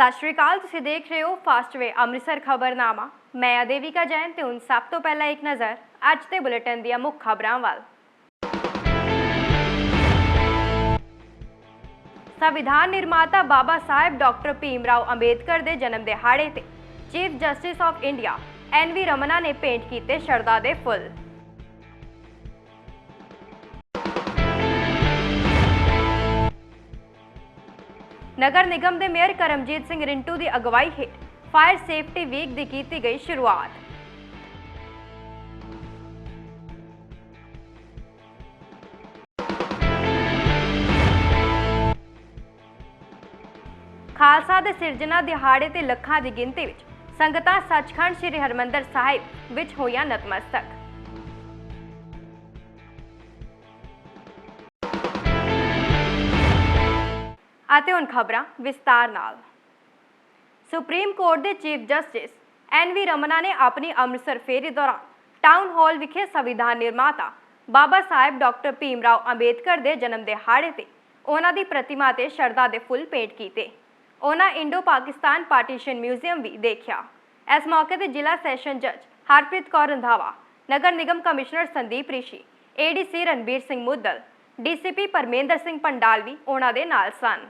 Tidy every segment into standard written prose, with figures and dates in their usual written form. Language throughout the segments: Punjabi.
सत श्री अकाल, तुसीं देख रहे हो फास्टवे अमृतसर खबरनामा। मैं अदेविका जैन ते हुण सब तो पहला एक नज़र अज दे बुलेटिन दीआं मुख खबरां वल। संविधान निर्माता बाबा साहेब डॉक्टर भीमराव अंबेडकर दे जन्म दिहाड़े ते chief justice of India NV Ramana ने भेंट कीते शरदा दे फुੱਲ। नगर निगम के मेयर करमजीत सिंह रिंटू की अगवाई हेठ फायर सेफ्टी वीक की की गई शुरुआत। खालसा दे सिरजना दिहाड़े ते लखां की गिनती विच संगतां सचखंड श्री हरमंदर साहिब विच होईयां नतमस्तक। आते हुण खबरां विस्तार नाल। सुप्रीम कोर्ट के चीफ जस्टिस NV रमना ने अपनी अमृतसर फेरी दौरान टाउन हॉल विखे संविधान निर्माता बाबा साहेब डॉक्टर भीमराव अंबेडकर के जन्म दिहाड़े ते उन्हां दी प्रतिमा ते शरदा दे फुੱਲ भेंट कीते। उन्हां इंडो पाकिस्तान पार्टीशन म्यूजियम भी देखा। इस मौके ते जिला सैशन जज हरप्रीत कौर रंधावा, नगर निगम commissioner Sandeep Rishi, ADC Ranbir Singh Muddal, DCP Parmendra Singh Pandal भी उन्हां दे नाल सन।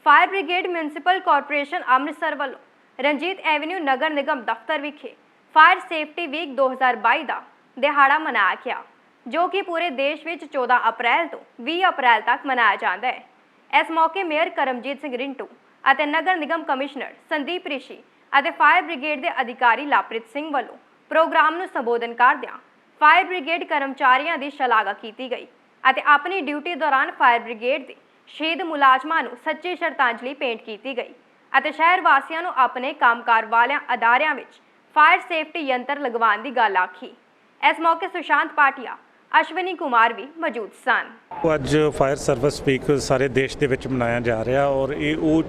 Fire brigade municipal corporation Amritsar वालों रंजीत एवेन्यू नगर निगम दफ्तर विखे फायर सेफ्टी वीक 2022 का दिहाड़ा मनाया गया, जो कि पूरे देश में 14 अप्रैल तो 20 अप्रैल तक मनाया जाता है। इस मौके मेयर करमजीत सिंह रिंटू और नगर निगम कमिश्नर संदीप रिशी और फायर ब्रिगेड के अधिकारी लवप्रीत सिंह वालों प्रोग्राम को संबोधन करदियां फायर ब्रिगेड कर्मचारियों की शलाघा की गई और अपनी ड्यूटी दौरान फायर ब्रिगेड के शहीद मुलाजमां नूं सच्ची श्रद्धांजलि भेंट की गई और शहर वासियों नूं अपने कामकार वाले अदारियां विच फायर सेफ्टी यंत्र लगवाने की गल आखी। इस मौके सुशांत पाटिया, अश्विनी कुमार भी मौजूद सन। अज फायर सर्विस वीक सारे देश के विच मनाया जा रहा और ये वो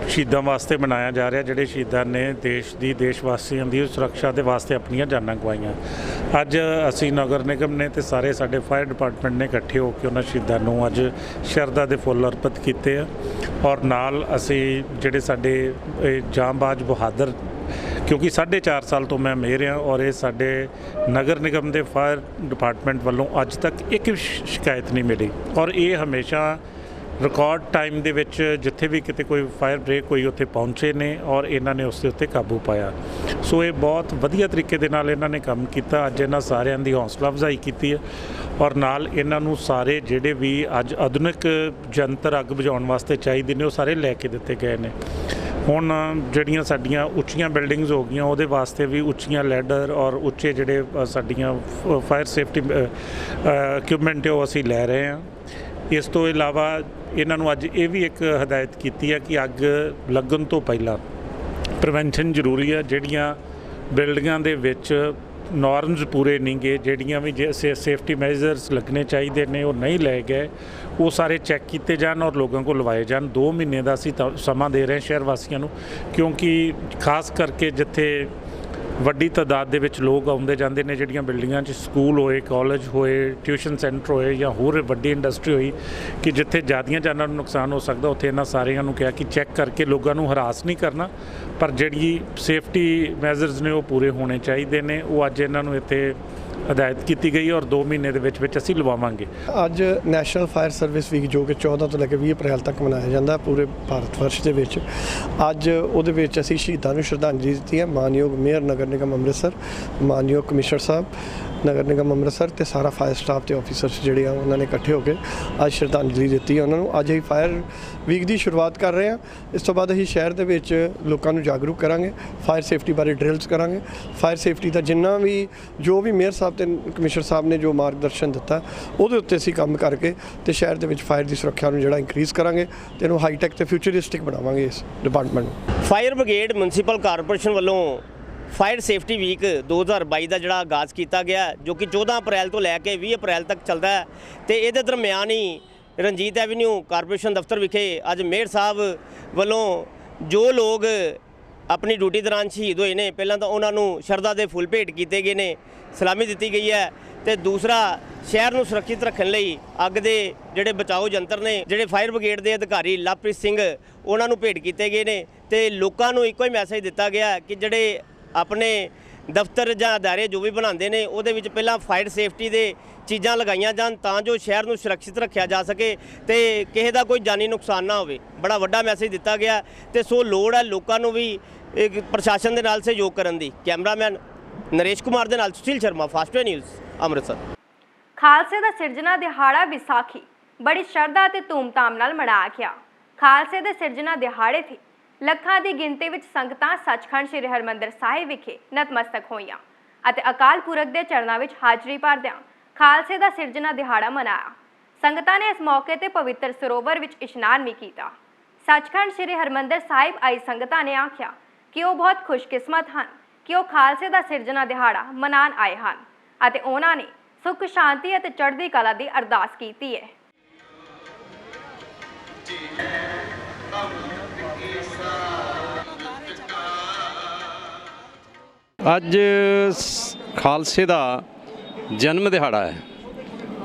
शहीदों वास्ते मनाया जा रहा जिहड़े शहीदों ने देश की देशवासियों की सुरक्षा के वास्ते अपनियां जानां गवाईयां। अज असी नगर निगम ने तो सारे साडे फायर डिपार्टमेंट ने इकट्ठे होकर उन्होंने शहीदों नूं अज शरदा के फुੱਲ अर्पित किए और नाल असी जिहड़े साडे जांबाज बहादुर, क्योंकि 4.5 साल तो मैं मेयर हाँ और ये साडे नगर निगम के फायर डिपार्टमेंट वालों अज तक एक भी शिकायत नहीं मिली और ये हमेशा रिकॉर्ड टाइम दे विच जिथे भी किते कोई फायर ब्रेक कोई उत्थे पहुँचे ने और इन्होंने उसके उत्ते काबू पाया। सो ये बहुत वधिया तरीके दे नाल इन्होंने काम किया। अज इन्हां सारिਆਂ ਦੀ हौसला अफजाई की है और नाल इन्हां नूं सारे जिहड़े भी अज आधुनिक जंतर अग बुझाउण वास्ते चाहिए ने वो सारे लैके दिते गए ने। हुण जिहड़ियां साडीਆਂ ਉੱਚੀਆਂ बिल्डिंग्स हो गई ਉਹਦੇ वास्ते भी ਉੱਚੀਆਂ लैडर और ਉੱਚੇ ਜਿਹੜੇ ਸਾਡੀਆਂ फायर सेफ्टी इक्विपमेंट ਉਹ ਅਸੀਂ ਲੈ ਰਹੇ ਹਾਂ। इस तो इलावा इन्हां नूं अज ये भी एक हदायत की है कि अग लगन तो पहला प्रिवेंशन जरूरी है। जिहड़ियां बिल्डिंगां दे विच नॉर्म्स पूरे नहीं गए, जिहड़ियां भी सेफ्टी मेजर्स लगने चाहिए ने वो नहीं ले गए, वो सारे चैक किए जान और लोगों को लवाए जान। 2 महीने का असीं समा दे रहे हैं शहर वासियों को, क्योंकि खास करके जिथे वड्डी तादाद दे विच लोग आउंदे जांदे ने, जिहड़ियां बिल्डिंगां 'च स्कूल होए, कॉलेज होए, ट्यूशन सेंटर होए या होर वड्डी इंडस्ट्री होई कि जिथे ज़्यादा जानां नूं नुकसान हो सकता, उत्थे इन्हां सारिਆਂ ਨੂੰ कहा कि चैक करके लोगों को हरास नहीं करना, पर जिहड़ी सेफ्टी मैजर्स ने वो पूरे होने चाहिए ने। वो अज इन्हां नूं इत्थे ਹਦਾਇਤ ਕੀਤੀ ਗਈ ਔਰ 2 ਮਹੀਨੇ ਦੇ ਵਿੱਚ ਅਸੀਂ ਲਵਾਵਾਂਗੇ। ਅੱਜ ਨੈਸ਼ਨਲ ਫਾਇਰ ਸਰਵਿਸ ਵੀਕ ਜੋ ਕਿ 14 ਤੋਂ ਲੈ ਕੇ 20 ਅਪ੍ਰੈਲ ਤੱਕ ਮਨਾਇਆ ਜਾਂਦਾ ਪੂਰੇ ਭਾਰਤ ਵਰਸ਼ ਦੇ ਵਿੱਚ। ਅੱਜ ਉਹਦੇ ਵਿੱਚ ਅਸੀਂ ਸ਼ਹੀਦਾਂ ਨੂੰ ਸ਼ਰਧਾਂਜਲੀ ਦਿੱਤੀ ਹੈ। ਮਾਨਯੋਗ ਮੇਅਰ ਨਗਰ ਨਿਗਮ ਅੰਮ੍ਰਿਤਸਰ, ਮਾਨਯੋਗ ਕਮਿਸ਼ਨਰ ਸਾਹਿਬ ਨਗਰ ਨਿਗਮ ਅੰਮ੍ਰਿਤਸਰ ਤੇ ਸਾਰਾ ਫਾਇਰ ਸਟਾਫ ਤੇ ਆਫੀਸਰਸ ਜਿਹੜੇ ਆ ਉਹਨਾਂ ਨੇ ਇਕੱਠੇ ਹੋ ਕੇ ਅੱਜ ਸ਼ਰਧਾਂਜਲੀ ਦਿੱਤੀ ਹੈ ਉਹਨਾਂ ਨੂੰ। ਅੱਜ ਅਸੀਂ ਫਾਇਰ ਵੀਕ ਦੀ ਸ਼ੁਰੂਆਤ ਕਰ ਰਹੇ ਹਾਂ। ਇਸ ਤੋਂ ਬਾਅਦ ਅਸੀਂ ਸ਼ਹਿਰ ਦੇ ਵਿੱਚ ਲੋਕਾਂ ਨੂੰ ਜਾਗਰੂਕ ਕਰਾਂਗੇ, ਫਾਇਰ ਸੇਫਟੀ ਬਾਰੇ ਡਰਿਲਸ ਕਰਾਂਗੇ। ਫਾਇਰ ਸੇਫਟੀ ਦਾ ਜਿੰਨਾ ਵੀ ਜੋ ਵੀ ਮੇਅਰ ਸਾਹਿਬ ਤੇ ਕਮਿਸ਼ਨਰ ਸਾਹਿਬ ਨੇ ਜੋ ਮਾਰਗਦਰਸ਼ਨ ਦਿੱਤਾ ਉਹਦੇ ਉੱਤੇ ਅਸੀਂ ਕੰਮ ਕਰਕੇ ਤੇ ਸ਼ਹਿਰ ਦੇ ਵਿੱਚ ਫਾਇਰ ਦੀ ਸੁਰੱਖਿਆ ਨੂੰ ਜਿਹੜਾ ਇੰਕਰੀਜ਼ ਕਰਾਂਗੇ ਤੇ ਇਹਨੂੰ ਹਾਈਟੈਕ ਤੇ ਫਿਊਚਰਿਸਟਿਕ ਬਣਾਵਾਂਗੇ ਇਸ ਡਿਪਾਰਟਮੈਂਟ ਨੂੰ। ਫਾਇਰ ਬ੍ਰਿਗੇਡ ਮਿਊਨਸੀਪਲ ਕਾਰਪੋਰੇਸ਼ਨ ਵੱਲੋਂ ਫਾਇਰ ਸੇਫਟੀ ਵੀਕ 2022 ਦਾ ਜਿਹੜਾ ਆਗਾਜ਼ ਕੀਤਾ ਗਿਆ ਜੋ ਕਿ 14 ਅਪ੍ਰੈਲ ਤੋਂ ਲੈ ਕੇ 20 ਅਪ੍ਰੈਲ ਤੱਕ ਚੱਲਦਾ ਹੈ ਤੇ ਇਹਦੇ ਦਰਮਿਆਨ ਹੀ ਰਣਜੀਤ ਐਵੀਨਿਊ ਕਾਰਪੋਰੇਸ਼ਨ ਦਫ਼ਤਰ ਵਿਖੇ ਅੱਜ ਮੇਅਰ ਸਾਹਿਬ ਵੱਲੋਂ ਜੋ ਲੋਕ ਆਪਣੀ ਡਿਊਟੀ ਦੌਰਾਨ ਸ਼ਹੀਦ ਹੋਏ ਨੇ ਪਹਿਲਾਂ ਤਾਂ ਉਹਨਾਂ ਨੂੰ ਸ਼ਰਧਾ ਦੇ ਫੁੱਲ ਭੇਟ ਕੀਤੇ ਗਏ ਨੇ, ਸਲਾਮੀ ਦਿੱਤੀ ਗਈ ਹੈ ਤੇ ਦੂਸਰਾ ਸ਼ਹਿਰ ਨੂੰ ਸੁਰੱਖਿਅਤ ਰੱਖਣ ਲਈ ਅੱਗ ਦੇ ਜਿਹੜੇ ਬਚਾਓ ਯੰਤਰ ਨੇ ਜਿਹੜੇ ਫਾਇਰ ਬ੍ਰਿਗੇਡ ਦੇ ਅਧਿਕਾਰੀ ਲਵਪ੍ਰੀਤ ਸਿੰਘ ਉਹਨਾਂ ਨੂੰ ਭੇਟ ਕੀਤੇ ਗਏ ਨੇ ਤੇ ਲੋਕਾਂ ਨੂੰ ਇੱਕੋ ਹੀ ਮੈਸੇਜ ਦਿੱਤਾ ਗਿਆ ਕਿ ਜਿਹੜੇ ਆਪਣੇ ਦਫ਼ਤਰ ਜਾਂ ਅਦਾਰੇ ਜੋ ਵੀ ਬਣਾਉਂਦੇ ਨੇ ਉਹਦੇ ਵਿੱਚ ਪਹਿਲਾਂ ਫਾਇਰ ਸੇਫਟੀ ਦੇ ਚੀਜ਼ਾਂ ਲਗਾਈਆਂ ਜਾਣ ਤਾਂ ਜੋ ਸ਼ਹਿਰ ਨੂੰ ਸੁਰੱਖਿਅਤ ਰੱਖਿਆ ਜਾ ਸਕੇ ਤੇ ਕਿਸੇ ਦਾ ਕੋਈ ਜਾਨੀ ਨੁਕਸਾਨ ਨਾ ਹੋਵੇ। ਬੜਾ ਵੱਡਾ ਮੈਸੇਜ ਦਿੱਤਾ ਗਿਆ ਤੇ ਸੋ ਲੋੜ ਹੈ ਲੋਕਾਂ ਨੂੰ ਵੀ ਪ੍ਰਸ਼ਾਸਨ ਦੇ ਨਾਲ ਸਹਿਯੋਗ ਕਰਨ ਦੀ। ਕੈਮਰਾਮੈਨ ਨਰੇਸ਼ ਕੁਮਾਰ ਦੇ ਨਾਲ ਸੁਸ਼ੀਲ ਸ਼ਰਮਾ, ਫਾਸਟਵੇ ਨਿਊਜ਼, ਅੰਮ੍ਰਿਤਸਰ। ਖਾਲਸੇ ਦਾ ਸਿਰਜਣਾ ਦਿਹਾੜਾ ਵਿਸਾਖੀ ਬੜੀ ਸ਼ਰਧਾ ਤੇ ਧੂਮਧਾਮ ਨਾਲ ਮਨਾਇਆ ਗਿਆ। ਖਾਲਸੇ ਦੇ ਸਿਰਜਣਾ ਦਿਹਾੜੇ ਤੇ ਲੱਖਾਂ ਦੀ ਗਿਣਤੀ ਵਿੱਚ ਸੰਗਤਾਂ ਸੱਚਖੰਡ ਸ੍ਰੀ ਹਰਿਮੰਦਰ ਸਾਹਿਬ ਵਿਖੇ ਨਤਮਸਤਕ ਹੋਈਆਂ ਅਤੇ ਅਕਾਲ ਪੁਰਖ ਦੇ ਚਰਨਾਂ ਵਿੱਚ ਹਾਜ਼ਰੀ ਭਰਦਿਆਂ ਖਾਲਸੇ ਦਾ ਸਿਰਜਣਾ ਦਿਹਾੜਾ ਮਨਾਇਆ। ਸੰਗਤਾਂ ਨੇ ਇਸ ਮੌਕੇ ਤੇ ਪਵਿੱਤਰ ਸਰੋਵਰ ਵਿੱਚ ਇਸ਼ਨਾਨ ਵੀ ਕੀਤਾ। ਸੱਚਖੰਡ ਸ੍ਰੀ ਹਰਿਮੰਦਰ ਸਾਹਿਬ ਆਈ ਸੰਗਤਾਂ ਨੇ ਆਖਿਆ ਕਿ ਉਹ ਬਹੁਤ ਖੁਸ਼ਕਿਸਮਤ ਹਨ ਕਿ ਉਹ ਖਾਲਸੇ ਦਾ ਸਿਰਜਣਾ ਦਿਹਾੜਾ ਮਨਾਉਣ ਆਏ ਹਨ ਅਤੇ ਉਹਨਾਂ ਨੇ ਸੁੱਖ ਸ਼ਾਂਤੀ ਅਤੇ ਚੜ੍ਹਦੀ ਕਲਾ ਦੀ ਅਰਦਾਸ ਕੀਤੀ ਹੈ। ਅੱਜ ਖਾਲਸੇ ਦਾ ਜਨਮ ਦਿਹਾੜਾ ਹੈ।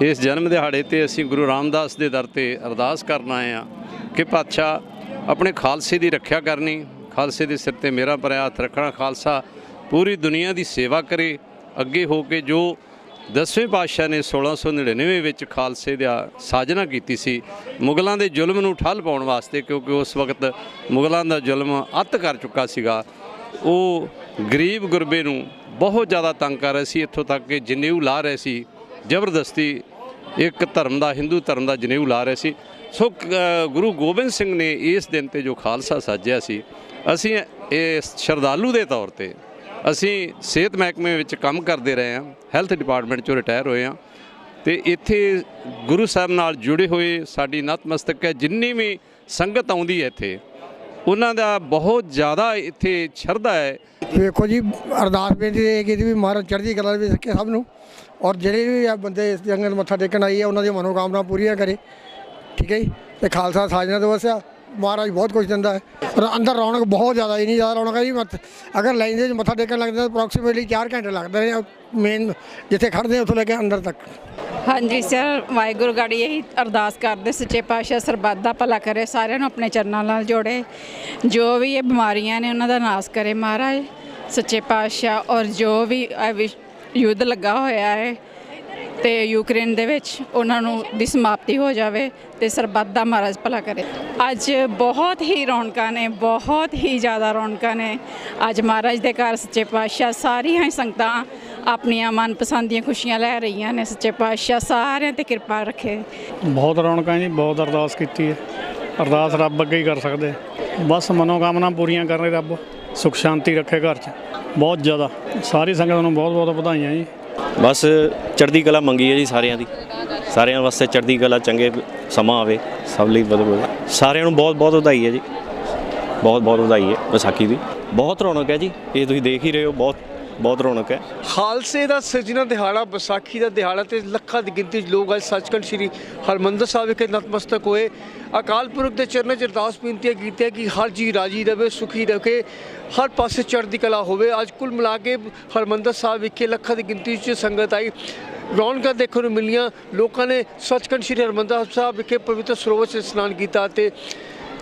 ਇਸ ਜਨਮ ਦਿਹਾੜੇ ਤੇ ਅਸੀਂ ਗੁਰੂ ਰਾਮਦਾਸ ਦੇ ਦਰ ਤੇ ਅਰਦਾਸ ਕਰਨ ਆਏ ਹਾਂ ਕਿ ਪਾਤਸ਼ਾਹ ਆਪਣੇ ਖਾਲਸੇ ਦੀ ਰੱਖਿਆ ਕਰਨੀ, ਖਾਲਸੇ ਦੇ ਸਿਰ ਤੇ ਮੇਰਾ ਭਰਿਆ ਹੱਥ ਰੱਖਣਾ। ਖਾਲਸਾ ਪੂਰੀ ਦੁਨੀਆ ਦੀ ਸੇਵਾ ਕਰੇ। ਅੱਗੇ ਹੋ ਕੇ ਜੋ 10ਵੇਂ ਪਾਤਸ਼ਾਹ ਨੇ 1699 ਵਿੱਚ ਖਾਲਸੇ ਦਾ ਸਾਜਨਾ ਕੀਤੀ ਸੀ ਮੁਗਲਾਂ ਦੇ ਜ਼ੁਲਮ ਨੂੰ ਠੱਲ ਪਾਉਣ ਵਾਸਤੇ, ਕਿਉਂਕਿ ਉਸ ਵਕਤ ਮੁਗਲਾਂ ਦਾ ਜ਼ੁਲਮ ਅੱਤ ਕਰ ਚੁੱਕਾ ਸੀਗਾ। ਉਹ ਗਰੀਬ ਗੁਰਬੇ ਨੂੰ ਬਹੁਤ ਜ਼ਿਆਦਾ ਤੰਗ ਕਰ ਰਹੇ ਸੀ, ਇੱਥੋਂ ਤੱਕ ਕਿ ਜਨੇਊ ਲਾ ਰਹੇ ਸੀ ਜ਼ਬਰਦਸਤੀ। ਇੱਕ ਧਰਮ ਦਾ, ਹਿੰਦੂ ਧਰਮ ਦਾ ਜਨੇਊ ਲਾ ਰਹੇ ਸੀ। ਸੋ ਗੁਰੂ ਗੋਬਿੰਦ ਸਿੰਘ ਨੇ ਇਸ ਦਿਨ ਤੇ ਜੋ ਖਾਲਸਾ ਸਾਜਿਆ ਸੀ, ਅਸੀਂ ਇਹ ਸ਼ਰਧਾਲੂ ਦੇ ਤੌਰ ਤੇ ਅਸੀਂ ਸਿਹਤ ਮਹਿਕਮੇ ਵਿੱਚ ਕੰਮ ਕਰਦੇ ਰਹੇ ਹਾਂ, ਹੈਲਥ ਡਿਪਾਰਟਮੈਂਟ 'ਚੋਂ ਰਿਟਾਇਰ ਹੋਏ ਹਾਂ ਤੇ ਇੱਥੇ ਗੁਰੂ ਸਾਹਿਬ ਨਾਲ ਜੁੜੇ ਹੋਏ ਸਾਡੀ ਨਤਮਸਤਕ ਹੈ। ਜਿੰਨੀ ਵੀ ਸੰਗਤ ਆਉਂਦੀ ਹੈ ਇੱਥੇ ਉਹਨਾਂ ਦਾ ਬਹੁਤ ਜ਼ਿਆਦਾ ਇੱਥੇ ਸ਼ਰਧਾ ਹੈ। ਵੇਖੋ ਜੀ, ਅਰਦਾਸ ਬੇਨਤੀ ਇਹ ਕੀਤੀ ਵੀ ਮਹਾਰਾਜ ਚੜ੍ਹਦੀ ਕਲਾ ਵਿੱਚ ਰੱਖੇ ਸਭ ਨੂੰ, ਔਰ ਜਿਹੜੇ ਵੀ ਆ ਬੰਦੇ ਇਸ ਜੰਗਲ ਮੱਥਾ ਟੇਕਣ ਆਈ ਹੈ ਉਹਨਾਂ ਦੀ ਮਨੋਕਾਮਨਾ ਪੂਰੀਆਂ ਕਰੇ। ਠੀਕ ਹੈ ਜੀ। ਤੇ ਖਾਲਸਾ ਸਾਜਨਾ ਦਿਵਸ ਆ, ਮਹਾਰਾਜ ਬਹੁਤ ਕੁਝ ਦਿੰਦਾ ਹੈ। ਅੰਦਰ ਰੌਣਕ ਬਹੁਤ ਜ਼ਿਆਦਾ, ਇੰਨੀ ਜ਼ਿਆਦਾ ਰੌਣਕ ਹੈ ਜੀ। ਅਗਰ ਲਾਈਨ ਦੇ ਵਿੱਚ ਮੱਥਾ ਟੇਕਣ ਲੱਗਦਾ ਤਾਂ ਅਪਰੋਕਸੀਮੇਟਲੀ 4 ਘੰਟੇ ਲੱਗਦੇ ਨੇ ਮੇਨ ਜਿੱਥੇ ਖੜ੍ਹਦੇ ਉੱਥੋਂ ਲੈ ਕੇ ਅੰਦਰ ਤੱਕ। ਹਾਂਜੀ ਸਰ, ਵਾਹਿਗੁਰੂ ਗਾੜੀ ਇਹੀ ਅਰਦਾਸ ਕਰਦੇ ਸੱਚੇ ਪਾਤਸ਼ਾਹ ਸਰਬੱਤ ਦਾ ਭਲਾ ਕਰੇ, ਸਾਰਿਆਂ ਨੂੰ ਆਪਣੇ ਚਰਨਾਂ ਨਾਲ ਜੋੜੇ, ਜੋ ਵੀ ਇਹ ਬਿਮਾਰੀਆਂ ਨੇ ਉਹਨਾਂ ਦਾ ਨਾਸ਼ ਕਰੇ ਮਹਾਰਾਜ ਸੱਚੇ ਪਾਤਸ਼ਾਹ। ਔਰ ਜੋ ਵੀ ਯੁੱਧ ਲੱਗਾ ਹੋਇਆ ਹੈ ਤੇ ਯੂਕਰੇਨ ਦੇ ਵਿੱਚ ਉਹਨਾਂ ਨੂੰ ਦੀ ਸਮਾਪਤੀ ਹੋ ਜਾਵੇ ਤੇ ਸਰਬੱਤ ਦਾ ਮਹਾਰਾਜ ਭਲਾ ਕਰੇ। ਅੱਜ ਬਹੁਤ ਹੀ ਰੌਣਕਾਂ ਨੇ, ਬਹੁਤ ਹੀ ਜ਼ਿਆਦਾ ਰੌਣਕਾਂ ਨੇ। ਅੱਜ ਮਹਾਰਾਜ ਦੇ ਘਰ ਸੱਚੇ ਪਾਤਸ਼ਾਹ ਸਾਰੀਆਂ ਹੀ ਸੰਗਤਾਂ ਆਪਣੀਆਂ ਮਨਪਸੰਦ ਦੀਆਂ ਖੁਸ਼ੀਆਂ ਲੈ ਰਹੀਆਂ ਨੇ। ਸੱਚੇ ਪਾਤਸ਼ਾਹ ਸਾਰਿਆਂ ਤੇ ਕਿਰਪਾ ਰੱਖੇ। ਬਹੁਤ ਰੌਣਕਾਂ ਜੀ, ਬਹੁਤ ਅਰਦਾਸ ਕੀਤੀ ਹੈ। ਅਰਦਾਸ ਰੱਬ ਅੱਗੇ ਹੀ ਕਰ ਸਕਦੇ, ਬਸ ਮਨੋਕਾਮਨਾ ਪੂਰੀਆਂ ਕਰਨ ਰੱਬ ਸੁੱਖ ਸ਼ਾਂਤੀ ਰੱਖੇ ਘਰ 'ਚ। ਬਹੁਤ ਜ਼ਿਆਦਾ ਸਾਰੀ ਸੰਗਤ ਨੂੰ ਬਹੁਤ ਬਹੁਤ ਵਧਾਈਆਂ ਜੀ। ਬਸ ਚੜ੍ਹਦੀ ਕਲਾ ਮੰਗੀ ਹੈ ਜੀ ਸਾਰਿਆਂ ਦੀ, ਸਾਰਿਆਂ ਵਾਸਤੇ ਚੜ੍ਹਦੀ ਕਲਾ, ਚੰਗੇ ਸਮਾਂ ਆਵੇ ਸਭ ਲਈ। ਸਾਰਿਆਂ ਨੂੰ ਬਹੁਤ ਬਹੁਤ ਵਧਾਈ ਹੈ ਜੀ, ਬਹੁਤ ਬਹੁਤ ਵਧਾਈ ਹੈ ਵਿਸਾਖੀ ਦੀ। ਬਹੁਤ ਰੌਣਕ ਹੈ ਜੀ, ਇਹ ਤੁਸੀਂ ਦੇਖ ਹੀ ਰਹੇ ਹੋ, ਬਹੁਤ ਰੌਣਕ ਹੈ। ਖਾਲਸੇ ਦਾ ਸਿਰਜਣਾ ਦਿਹਾੜਾ, ਵਿਸਾਖੀ ਦਾ ਦਿਹਾੜਾ ਤੇ ਲੱਖਾਂ ਦੀ ਗਿਣਤੀ 'ਚ ਲੋਕ ਅੱਜ ਸੱਚਖੰਡ ਸ੍ਰੀ ਹਰਿਮੰਦਰ ਸਾਹਿਬ ਵਿਖੇ ਨਤਮਸਤਕ ਹੋਏ। ਅਕਾਲ ਪੁਰਖ ਦੇ ਚਰਨਾਂ 'ਚ ਅਰਦਾਸ ਬੇਨਤੀਆਂ ਕੀਤੀਆਂ ਕਿ ਹਰ ਜੀ ਰਾਜੀ ਰਵੇ, ਸੁਖੀ ਰਹੇ, ਹਰ ਪਾਸੇ ਚੜ੍ਹਦੀ ਕਲਾ ਹੋਵੇ। ਅੱਜ ਕੁੱਲ ਮਿਲਾ ਕੇ ਹਰਿਮੰਦਰ ਸਾਹਿਬ ਵਿਖੇ ਲੱਖਾਂ ਦੀ ਗਿਣਤੀ 'ਚ ਸੰਗਤ ਆਈ, ਰੌਣਕਾਂ ਦੇਖਣ ਨੂੰ ਮਿਲੀਆਂ। ਲੋਕਾਂ ਨੇ ਸੱਚਖੰਡ ਸ੍ਰੀ ਹਰਿਮੰਦਰ ਸਾਹਿਬ ਵਿਖੇ ਪਵਿੱਤਰ ਸਰੋਵਰ 'ਚ ਇਸ਼ਨਾਨ ਕੀਤਾ ਤੇ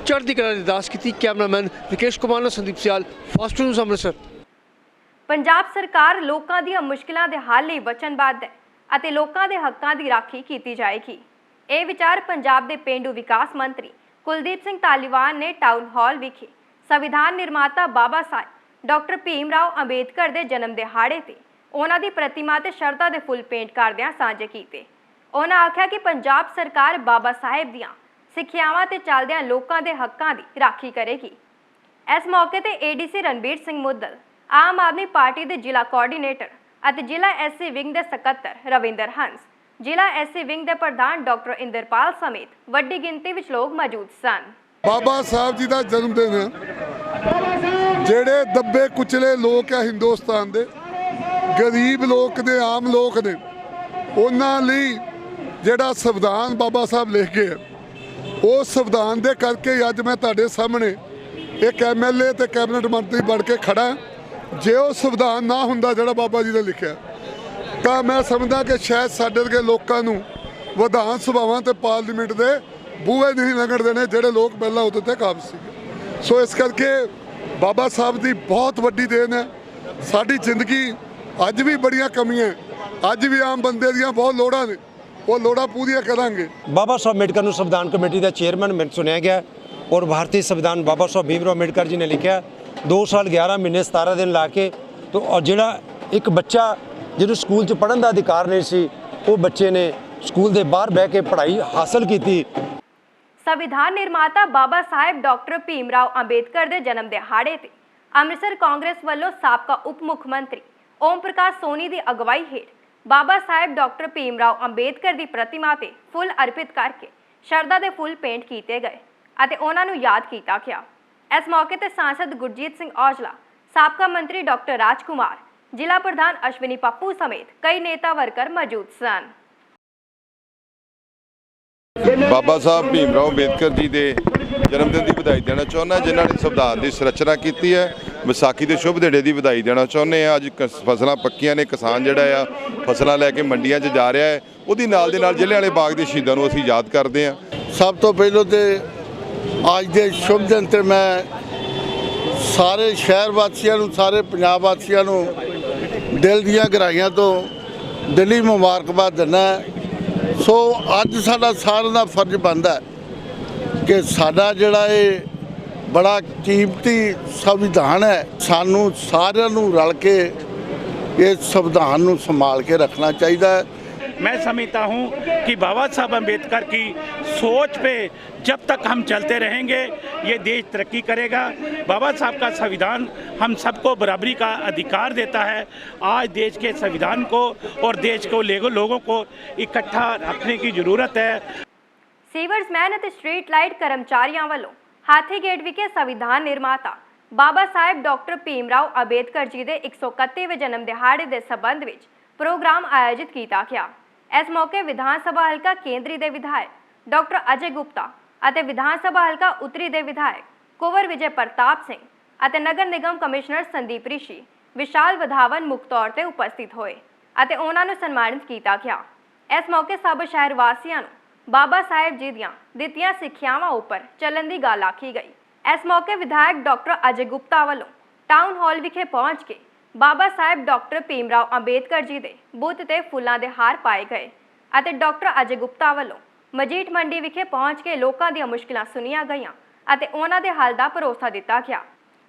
ਚੜ੍ਹਦੀ ਕਲਾ ਦੀ ਅਰਦਾਸ ਕੀਤੀ। ਕੈਮਰਾਮੈਨ ਵਿਕੇਸ਼ ਕੁਮਾਰ ਨਾਲ ਸੰਦੀਪ ਸਿਆਲ, ਫਾਸਟ ਨਿਊਜ਼, ਅੰਮ੍ਰਿਤਸਰ। ਪੰਜਾਬ ਸਰਕਾਰ ਲੋਕਾਂ ਦੀਆਂ ਮੁਸ਼ਕਿਲਾਂ ਦੇ ਹੱਲ ਲਈ ਵਚਨਬੱਧ ਹੈ ਅਤੇ ਲੋਕਾਂ ਦੇ ਹੱਕਾਂ ਦੀ ਰਾਖੀ ਕੀਤੀ ਜਾਏਗੀ। ਇਹ ਵਿਚਾਰ ਪੰਜਾਬ ਦੇ ਪੇਂਡੂ ਵਿਕਾਸ ਮੰਤਰੀ ਕੁਲਦੀਪ ਸਿੰਘ ਧਾਲੀਵਾਲ ਨੇ ਟਾਊਨ ਹਾਲ ਵਿਖੇ ਸੰਵਿਧਾਨ ਨਿਰਮਾਤਾ ਬਾਬਾ ਸਾਹਿਬ ਡਾਕਟਰ ਭੀਮ ਰਾਓ ਅੰਬੇਦਕਰ ਦੇ ਜਨਮ ਦਿਹਾੜੇ ਤੇ ਉਹਨਾਂ ਦੀ ਪ੍ਰਤਿਮਾ ਤੇ ਸ਼ਰਧਾ ਦੇ ਫੁੱਲ ਭੇਂਟ ਕਰਦਿਆਂ ਸਾਂਝੇ ਕੀਤੇ। ਉਹਨਾਂ ਆਖਿਆ ਕਿ ਪੰਜਾਬ ਸਰਕਾਰ ਬਾਬਾ ਸਾਹਿਬ ਦੀਆਂ ਸਿੱਖਿਆਵਾਂ ਤੇ ਚੱਲਦਿਆਂ ਲੋਕਾਂ ਦੇ ਹੱਕਾਂ ਦੀ ਰਾਖੀ ਕਰੇਗੀ। ਇਸ ਮੌਕੇ ਤੇ ਏਡੀਸੀ ਰਣਬੀਰ ਸਿੰਘ ਮੁੱਦਲ, ਆਮ ਆਦਮੀ ਪਾਰਟੀ ਦੇ ਜ਼ਿਲ੍ਹਾ ਕੋਆਰਡੀਨੇਟਰ ਅਤੇ ਜ਼ਿਲ੍ਹਾ ਐਸਸੀ ਵਿੰਗ ਦੇ ਸਕੱਤਰ ਰਵਿੰਦਰ ਹੰਸ, ਜ਼ਿਲ੍ਹਾ ਐਸਸੀ ਵਿੰਗ ਦੇ ਪ੍ਰਧਾਨ ਡਾਕਟਰ ਇੰਦਰਪਾਲ ਸਮੇਤ ਵੱਡੀ ਗਿਣਤੀ ਵਿੱਚ ਲੋਕ ਮੌਜੂਦ ਸਨ। ਬਾਬਾ ਸਾਹਿਬ ਜੀ ਦਾ ਜਨਮ ਦਿਨ ਹੈ। ਜਿਹੜੇ ਦੱਬੇ ਕੁਚਲੇ ਲੋਕ ਆ ਹਿੰਦੁਸਤਾਨ ਦੇ, ਗਰੀਬ ਲੋਕ ਨੇ, ਆਮ ਲੋਕ ਨੇ, ਉਹਨਾਂ ਲਈ ਜਿਹੜਾ ਸੰਵਿਧਾਨ ਬਾਬਾ ਸਾਹਿਬ ਲਿਖ ਗਏ ਉਸ ਸੰਵਿਧਾਨ ਦੇ ਕਰਕੇ ਅੱਜ ਮੈਂ ਤੁਹਾਡੇ ਸਾਹਮਣੇ ਇੱਕ ਐਮਐਲਏ ਤੇ ਕੈਬਨਿਟ ਮੰਤਰੀ ਬਣ ਕੇ ਖੜਾ। ਜੇ ਉਹ ਸੰਵਿਧਾਨ ਨਾ ਹੁੰਦਾ ਜਿਹੜਾ ਬਾਬਾ ਜੀ ਨੇ ਲਿਖਿਆ ਤਾਂ ਮੈਂ ਸਮਝਦਾ ਕਿ ਸ਼ਾਇਦ ਸਾਡੇ ਵਰਗੇ ਲੋਕਾਂ ਨੂੰ ਵਿਧਾਨ ਸਭਾਵਾਂ ਤੇ ਪਾਰਲੀਮੈਂਟ ਦੇ ਬੂਹੇ ਨਹੀਂ ਲੰਘਣ ਦੇਣੇ ਜਿਹੜੇ ਲੋਕ ਪਹਿਲਾਂ ਉਹਦੇ ਤੇ ਕਾਬਜ਼ ਸੀਗੇ। ਸੋ ਇਸ ਕਰਕੇ ਬਾਬਾ ਸਾਹਿਬ ਦੀ ਬਹੁਤ ਵੱਡੀ ਦੇਣ ਹੈ। ਸਾਡੀ ਜ਼ਿੰਦਗੀ ਅੱਜ ਵੀ ਬੜੀਆਂ ਕਮੀਆਂ, ਅੱਜ ਵੀ ਆਮ ਬੰਦੇ ਦੀਆਂ ਬਹੁਤ ਲੋੜਾਂ ਨੇ, ਉਹ ਲੋੜਾਂ ਪੂਰੀਆਂ ਕਰਾਂਗੇ। ਬਾਬਾ ਸਾਹਿਬ ਅੰਬੇਡਕਰ ਨੂੰ ਸੰਵਿਧਾਨ ਕਮੇਟੀ ਦਾ ਚੇਅਰਮੈਨ ਮੈਂ ਸੁਣਿਆ ਗਿਆ ਔਰ ਭਾਰਤੀ ਸੰਵਿਧਾਨ ਬਾਬਾ ਸਾਹਿਬ ਭੀਮ ਰਾਓ ਅੰਬੇਡਕਰ ਜੀ ਨੇ ਲਿਖਿਆ 2 ਸਾਲ 11 ਮਹੀਨੇ 17 ਦਿਨ ਲਾ ਕੇ। ਤੋ ਔਰ ਜਿਹੜਾ ਇੱਕ ਬੱਚਾ ਜਿਹਨੂੰ ਸਕੂਲ 'ਚ ਪੜ੍ਹਨ ਦਾ ਅਧਿਕਾਰ ਨਹੀਂ ਸੀ, ਉਹ ਬੱਚੇ ਨੇ ਸਕੂਲ ਦੇ ਬਾਹਰ ਬਹਿ ਕੇ ਪੜ੍ਹਾਈ ਹਾਸਲ ਕੀਤੀ। ਸੰਵਿਧਾਨ ਨਿਰਮਾਤਾ ਬਾਬਾ ਸਾਹਿਬ ਡਾਕਟਰ ਭੀਮ ਰਾਓ ਅੰਬੇਦਕਰ ਦੇ ਜਨਮ ਦਿਹਾੜੇ ਤੇ ਅੰਮ੍ਰਿਤਸਰ ਕਾਂਗਰਸ ਵੱਲੋਂ ਸਾਬਕਾ ਉਪ ਮੁੱਖ ਮੰਤਰੀ ਓਮ ਪ੍ਰਕਾਸ਼ ਸੋਨੀ ਦੀ ਅਗਵਾਈ ਹੇਠ ਬਾਬਾ ਸਾਹਿਬ ਡਾਕਟਰ ਭੀਮ ਰਾਓ ਅੰਬੇਦਕਰ ਦੀ ਪ੍ਰਤਿਮਾ ਤੇ ਫੁੱਲ ਅਰਪਿਤ ਕਰਕੇ ਸ਼ਰਧਾ ਦੇ ਫੁੱਲ ਭੇਂਟ ਕੀਤੇ ਗਏ ਅਤੇ ਉਹਨਾਂ ਨੂੰ ਯਾਦ ਕੀਤਾ ਗਿਆ। ਇਸ ਮੌਕੇ ਤੇ ਸਾਂਸਦ ਗੁਰਜੀਤ ਸਿੰਘ ਔਜਲਾ, ਸਾਬਕਾ ਮੰਤਰੀ ਡਾਕਟਰ ਰਾਜਕੁਮਾਰ, ਜ਼ਿਲ੍ਹਾ ਪ੍ਰਧਾਨ ਅਸ਼ਵਨੀ ਪੱਪੂ ਸਮੇਤ ਕਈ ਨੇਤਾ ਵਰਕਰ ਮੌਜੂਦ ਸਨ। ਬਾਬਾ ਸਾਹਿਬ ਭੀਮ ਰਾਓ ਅੰਬੇਦਕਰ ਜੀ ਦੇ ਜਨਮ ਦਿਨ ਦੀ ਵਧਾਈ ਦੇਣਾ ਚਾਹੁੰਦਾ, ਜਿਨ੍ਹਾਂ ਨੇ ਸੰਵਿਧਾਨ ਦੀ ਸੰਰਚਨਾ ਕੀਤੀ ਹੈ। ਵਿਸਾਖੀ ਦੇ ਸ਼ੁਭ ਦਿਹਾੜੇ ਦੀ ਵਧਾਈ ਦੇਣਾ ਚਾਹੁੰਦੇ ਆ। ਅੱਜ ਫਸਲਾਂ ਪੱਕੀਆਂ ਨੇ, ਕਿਸਾਨ ਜਿਹੜਾ ਆ ਫਸਲਾਂ ਲੈ ਕੇ ਮੰਡੀਆਂ 'ਚ ਜਾ ਰਿਹਾ ਹੈ। ਉਹਦੀ ਨਾਲ ਦੇ ਨਾਲ ਜਲ੍ਹਿਆਂਵਾਲੇ ਬਾਗ ਦੇ ਸ਼ਹੀਦਾਂ ਨੂੰ ਅਸੀਂ ਯਾਦ ਕਰਦੇ ਹਾਂ। ਸਭ ਤੋਂ ਪਹਿਲਾਂ ਤੇ ਅੱਜ ਦੇ ਸ਼ੁਭ ਦਿਨ ਤੇ ਮੈਂ ਸਾਰੇ ਸ਼ਹਿਰ ਵਾਸੀਆਂ ਨੂੰ, ਸਾਰੇ ਪੰਜਾਬ ਵਾਸੀਆਂ ਨੂੰ ਦਿਲ ਦੀਆਂ ਗਹਿਰਾਈਆਂ ਤੋਂ ਦਿਲੀ ਮੁਬਾਰਕਬਾਦ ਦਿੰਦਾ। ਸੋ ਅੱਜ ਸਾਡਾ ਸਾਰਿਆਂ ਦਾ ਫਰਜ਼ ਬਣਦਾ ਕਿ ਸਾਡਾ ਜਿਹੜਾ ਇਹ ਬੜਾ ਕੀਮਤੀ ਸੰਵਿਧਾਨ ਹੈ, ਸਾਨੂੰ ਸਾਰਿਆਂ ਨੂੰ ਰਲ ਕੇ ਇਸ ਸੰਵਿਧਾਨ ਨੂੰ ਸੰਭਾਲ ਕੇ ਰੱਖਣਾ ਚਾਹੀਦਾ है। मैं समझता हूँ कि बाबा साहब अम्बेडकर की सोच पे जब तक हम चलते रहेंगे ये देश तरक्की करेगा। बाबा साहब का संविधान हम सबको बराबरी का अधिकार देता है। आज देश के संविधान को और देश को लोगों को इकट्ठा रखने की ज़रूरत है। ਸੀਵਰਸਮੈਨ ਅਤੇ ਸਟਰੀਟ ਲਾਈਟ ਕਰਮਚਾਰੀਆਂ ਵੱਲੋਂ ਹਾਥੀਗੇਟ ਵਿਖੇ ਸੰਵਿਧਾਨ ਨਿਰਮਾਤਾ ਬਾਬਾ ਸਾਹਿਬ ਡਾਕਟਰ ਭੀਮ ਰਾਓ ਅੰਬੇਦਕਰ ਜੀ ਦੇ 131ਵੇਂ ਜਨਮ ਦਿਹਾੜੇ ਦੇ ਸਬੰਧ ਵਿੱਚ ਪ੍ਰੋਗਰਾਮ ਆਯੋਜਿਤ ਕੀਤਾ ਗਿਆ। ਇਸ ਮੌਕੇ ਵਿਧਾਨ ਸਭਾ ਹਲਕਾ ਕੇਂਦਰੀ ਦੇ ਵਿਧਾਇਕ ਡਾਕਟਰ ਅਜੇ ਗੁਪਤਾ ਅਤੇ ਵਿਧਾਨ ਸਭਾ ਹਲਕਾ ਉੱਤਰੀ ਦੇ ਵਿਧਾਇਕ ਕੁੰਵਰ ਵਿਜੇ ਪ੍ਰਤਾਪ ਸਿੰਘ ਅਤੇ ਨਗਰ ਨਿਗਮ ਕਮਿਸ਼ਨਰ ਸੰਦੀਪ ਰਿਸ਼ੀ, ਵਿਸ਼ਾਲ ਵਧਾਵਨ ਮੁੱਖ ਤੌਰ ਤੇ ਉਪਸਥਿਤ ਹੋਏ ਅਤੇ ਉਹਨਾਂ ਨੂੰ ਸਨਮਾਨਿਤ ਕੀਤਾ ਗਿਆ। ਇਸ ਮੌਕੇ ਸਭ ਸ਼ਹਿਰ ਵਾਸੀਆਂ ਨੂੰ ਬਾਬਾ ਸਾਹਿਬ ਜੀ ਦੀਆਂ ਦਿੱਤੀਆਂ ਸਿੱਖਿਆਵਾਂ ਉੱਪਰ ਚੱਲਣ ਦੀ ਗੱਲ ਆਖੀ ਗਈ। ਇਸ ਮੌਕੇ ਵਿਧਾਇਕ ਡਾਕਟਰ ਅਜੇ ਗੁਪਤਾ ਵੱਲੋਂ ਟਾਊਨ ਹਾਲ ਵਿਖੇ ਪਹੁੰਚ ਕੇ ਬਾਬਾ ਸਾਹਿਬ ਡਾਕਟਰ ਭੀਮ ਰਾਓ ਅੰਬੇਦਕਰ ਜੀ ਦੇ ਬੁੱਤ ਤੇ ਫੁੱਲਾਂ ਦੇ ਹਾਰ ਪਾਏ ਗਏ ਅਤੇ ਡਾਕਟਰ ਅਜੇ ਗੁਪਤਾ ਵੱਲੋਂ ਮਜੀਠ ਮੰਡੀ ਵਿਖੇ ਪਹੁੰਚ ਕੇ ਲੋਕਾਂ ਦੀਆਂ ਮੁਸ਼ਕਿਲਾਂ ਸੁਣੀਆਂ ਗਈਆਂ ਅਤੇ ਉਹਨਾਂ ਦੇ ਹੱਲ ਦਾ ਭਰੋਸਾ ਦਿੱਤਾ ਗਿਆ।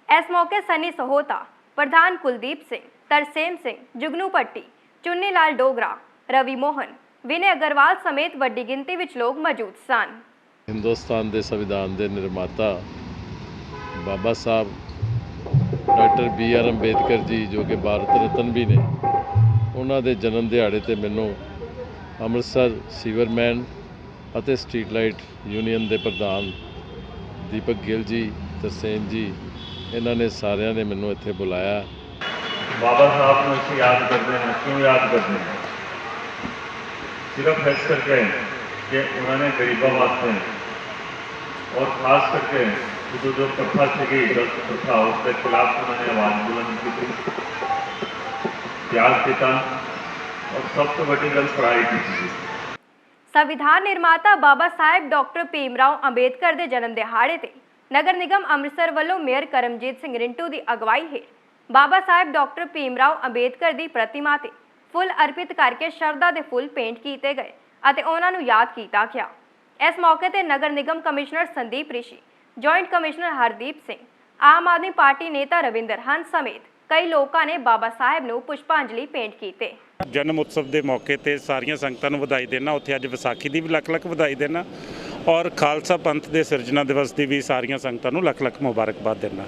ਇਸ ਮੌਕੇ ਸਨੀ ਸਹੋਤਾ, ਪ੍ਰਧਾਨ ਕੁਲਦੀਪ ਸਿੰਘ, ਤਰਸੇਮ ਸਿੰਘ, ਜੁਗਨੂ ਪੱਟੀ, ਚੁੰਨੀ ਲਾਲ ਡੋਗਰਾ, ਰਵੀ ਮੋਹਨ, ਵਿਨੇ ਅਗਰਵਾਲ ਸਮੇਤ ਵੱਡੀ ਗਿਣਤੀ ਵਿੱਚ ਲੋਕ ਮੌਜੂਦ ਸਨ। ਹਿੰਦੁਸਤਾਨ ਦੇ ਸੰਵਿਧਾਨ ਦੇ ਨਿਰਮਾਤਾ ਬਾਬਾ ਸਾਹਿਬ ਡਾਕਟਰ BR ਅੰਬੇਦਕਰ ਜੀ, ਜੋ ਕਿ ਭਾਰਤ ਰਤਨ ਵੀ ਨੇ, ਉਹਨਾਂ ਦੇ ਜਨਮ ਦਿਹਾੜੇ ਤੇ ਮੈਨੂੰ ਅੰਮ੍ਰਿਤਸਰ ਸੀਵਰਮੈਨ ਅਤੇ ਸਟਰੀਟ ਲਾਈਟ ਯੂਨੀਅਨ ਦੇ ਪ੍ਰਧਾਨ ਦੀਪਕ ਗਿੱਲ ਜੀ, ਤਰਸੇਮ ਜੀ, ਇਹਨਾਂ ਨੇ ਸਾਰਿਆਂ ਨੇ ਮੈਨੂੰ ਇੱਥੇ ਬੁਲਾਇਆ। ਬਾਬਾ ਸਾਹਿਬ ਨੂੰ ਅਸੀਂ ਯਾਦ ਕਰਦੇ ਹਾਂ। ਕਿਉਂ ਯਾਦ ਕਰਦੇ ਹਾਂ? ਸਿਰਫ ਇਸ ਕਰਕੇ ਕਿ ਉਹਨਾਂ ਨੇ ਗਰੀਬਾਂ ਵਾਸਤੇ और खास करके जो प्रथा थी गलत प्रथा उसके खिलाफ उन्होंने आवाज़ बुलंद की थी, त्याग किया और सबसे बड़ी गल पढ़ाई की थी। संविधान निर्माता बाबा साहेब डॉक्टर भीम राव अंबेदकर के जन्म दिहाड़े ते नगर निगम अमृतसर वालों मेयर करमजीत सिंह रिंटू की अगवाई हेठ ਬਾਬਾ ਸਾਹਿਬ ਡਾਕਟਰ ਭੀਮਰਾਓ ਅੰਬੇਦਕਰ ਦੀ ਪ੍ਰਤਿਮਾ ਤੇ ਫੁੱਲ ਅਰਪਿਤ ਕਰਕੇ ਸ਼ਰਧਾ ਦੇ ਫੁੱਲ ਭੇਂਟ ਕੀਤੇ ਗਏ ਅਤੇ ਉਹਨਾਂ ਨੂੰ ਯਾਦ ਕੀਤਾ ਗਿਆ। ਇਸ ਮੌਕੇ ਤੇ ਨਗਰ ਨਿਗਮ ਕਮਿਸ਼ਨਰ ਸੰਦੀਪ ਰਿਸ਼ੀ, joint commissioner Hardeep Singh, Aam Aadmi party ਨੇਤਾ ਰਵਿੰਦਰ ਹੰਸ ਸਮੇਤ ਕਈ ਲੋਕਾਂ ਨੇ ਬਾਬਾ ਸਾਹਿਬ ਨੂੰ ਪੁਸ਼ਪਾਂਜਲੀ ਭੇਂਟ ਕੀਤੇ। ਜਨਮ ਉਤਸਵ ਦੇ ਮੌਕੇ ਤੇ ਸਾਰੀਆਂ ਸੰਗਤਾਂ ਨੂੰ ਵਧਾਈ ਦੇਣਾ। ਉੱਥੇ ਅੱਜ ਵਿਸਾਖੀ ਦੀ ਵੀ ਲੱਖ ਵਧਾਈ ਦੇਣਾ ਔਰ ਖਾਲਸਾ ਪੰਥ ਦੇ ਸਿਰਜਣਾ ਦਿਵਸ ਦੀ ਵੀ ਸਾਰੀਆਂ ਸੰਗਤਾਂ ਨੂੰ ਲੱਖ ਮੁਬਾਰਕਬਾਦ ਦੇਣਾ।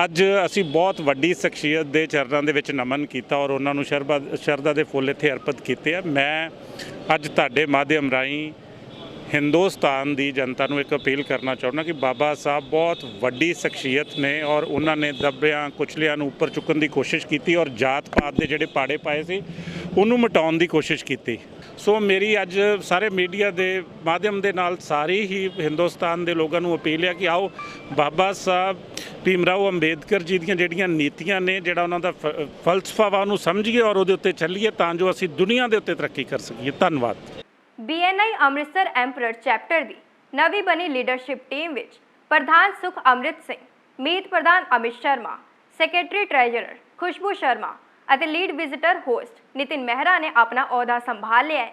ਅੱਜ ਅਸੀਂ ਬਹੁਤ ਵੱਡੀ ਸ਼ਖਸੀਅਤ ਦੇ ਚਰਨਾਂ ਦੇ ਵਿੱਚ ਨਮਨ ਕੀਤਾ ਔਰ ਉਹਨਾਂ ਨੂੰ ਸ਼ਰਧਾ ਦੇ ਫੁੱਲ ਇੱਥੇ ਅਰਪਿਤ ਕੀਤੇ ਆ। ਮੈਂ ਅੱਜ ਤੁਹਾਡੇ ਮਾਧਿਅਮ ਰਾਹੀਂ ਹਿੰਦੁਸਤਾਨ ਦੀ ਜਨਤਾ ਨੂੰ ਇੱਕ ਅਪੀਲ ਕਰਨਾ ਚਾਹੁੰਦਾ ਕਿ ਬਾਬਾ ਸਾਹਿਬ ਬਹੁਤ ਵੱਡੀ ਸ਼ਖਸੀਅਤ ਨੇ ਔਰ ਉਹਨਾਂ ਨੇ ਦੱਬਿਆਂ ਕੁਚਲਿਆਂ ਨੂੰ ਉੱਪਰ ਚੁੱਕਣ ਦੀ ਕੋਸ਼ਿਸ਼ ਕੀਤੀ ਔਰ ਜਾਤ ਪਾਤ ਦੇ ਜਿਹੜੇ ਪਾੜੇ ਪਾਏ ਸੀ ਉਹਨੂੰ ਮਿਟਾਉਣ ਦੀ ਕੋਸ਼ਿਸ਼ ਕੀਤੀ। ਸੋ ਮੇਰੀ ਅੱਜ ਸਾਰੇ ਮੀਡੀਆ ਦੇ ਮਾਧਿਅਮ ਦੇ ਨਾਲ ਸਾਰੀ ਹੀ ਹਿੰਦੁਸਤਾਨ ਦੇ ਲੋਕਾਂ ਨੂੰ ਅਪੀਲ ਹੈ ਕਿ ਆਓ ਬਾਬਾ ਸਾਹਿਬ ਭੀਮਰਾਓ ਅੰਬੇਦਕਰ ਜੀ ਦੀਆਂ ਜਿਹੜੀਆਂ ਨੀਤੀਆਂ ਨੇ, ਜਿਹੜਾ ਉਹਨਾਂ ਦਾ ਫਲਸਫਾ ਵਾ, ਉਹਨੂੰ ਸਮਝੀਏ ਔਰ ਉਹਦੇ ਉੱਤੇ ਚੱਲੀਏ ਤਾਂ ਜੋ ਅਸੀਂ ਦੁਨੀਆ ਦੇ ਉੱਤੇ ਤਰੱਕੀ ਕਰ ਸਕੀਏ। ਧੰਨਵਾਦ। BNI ਅੰਮ੍ਰਿਤਸਰ ਐਮਪਰਰ ਚੈਪਟਰ ਦੀ ਨਵੀਂ ਬਣੀ ਲੀਡਰਸ਼ਿਪ ਟੀਮ ਵਿੱਚ ਪ੍ਰਧਾਨ ਸੁਖ ਅੰਮ੍ਰਿਤ ਸਿੰਘ, ਮੀਤ ਪ੍ਰਧਾਨ ਅਮਿਤ ਸ਼ਰਮਾ, ਸੈਕਟਰੀ ਟ੍ਰੈਜਰਰ ਖੁਸ਼ਬੂ ਸ਼ਰਮਾ ਅਤੇ lead visitor host Nitin Mehra ਨੇ ਆਪਣਾ ਅਹੁਦਾ ਸੰਭਾਲ ਲਿਆ ਹੈ।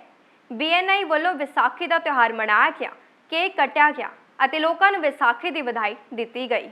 BNI ਵੱਲੋਂ ਵਿਸਾਖੀ ਦਾ ਤਿਉਹਾਰ ਮਨਾਇਆ ਗਿਆ, ਕੇਕ ਕੱਟਿਆ ਗਿਆ ਅਤੇ ਲੋਕਾਂ ਨੂੰ ਵਿਸਾਖੀ ਦੀ ਵਧਾਈ ਦਿੱਤੀ ਗਈ।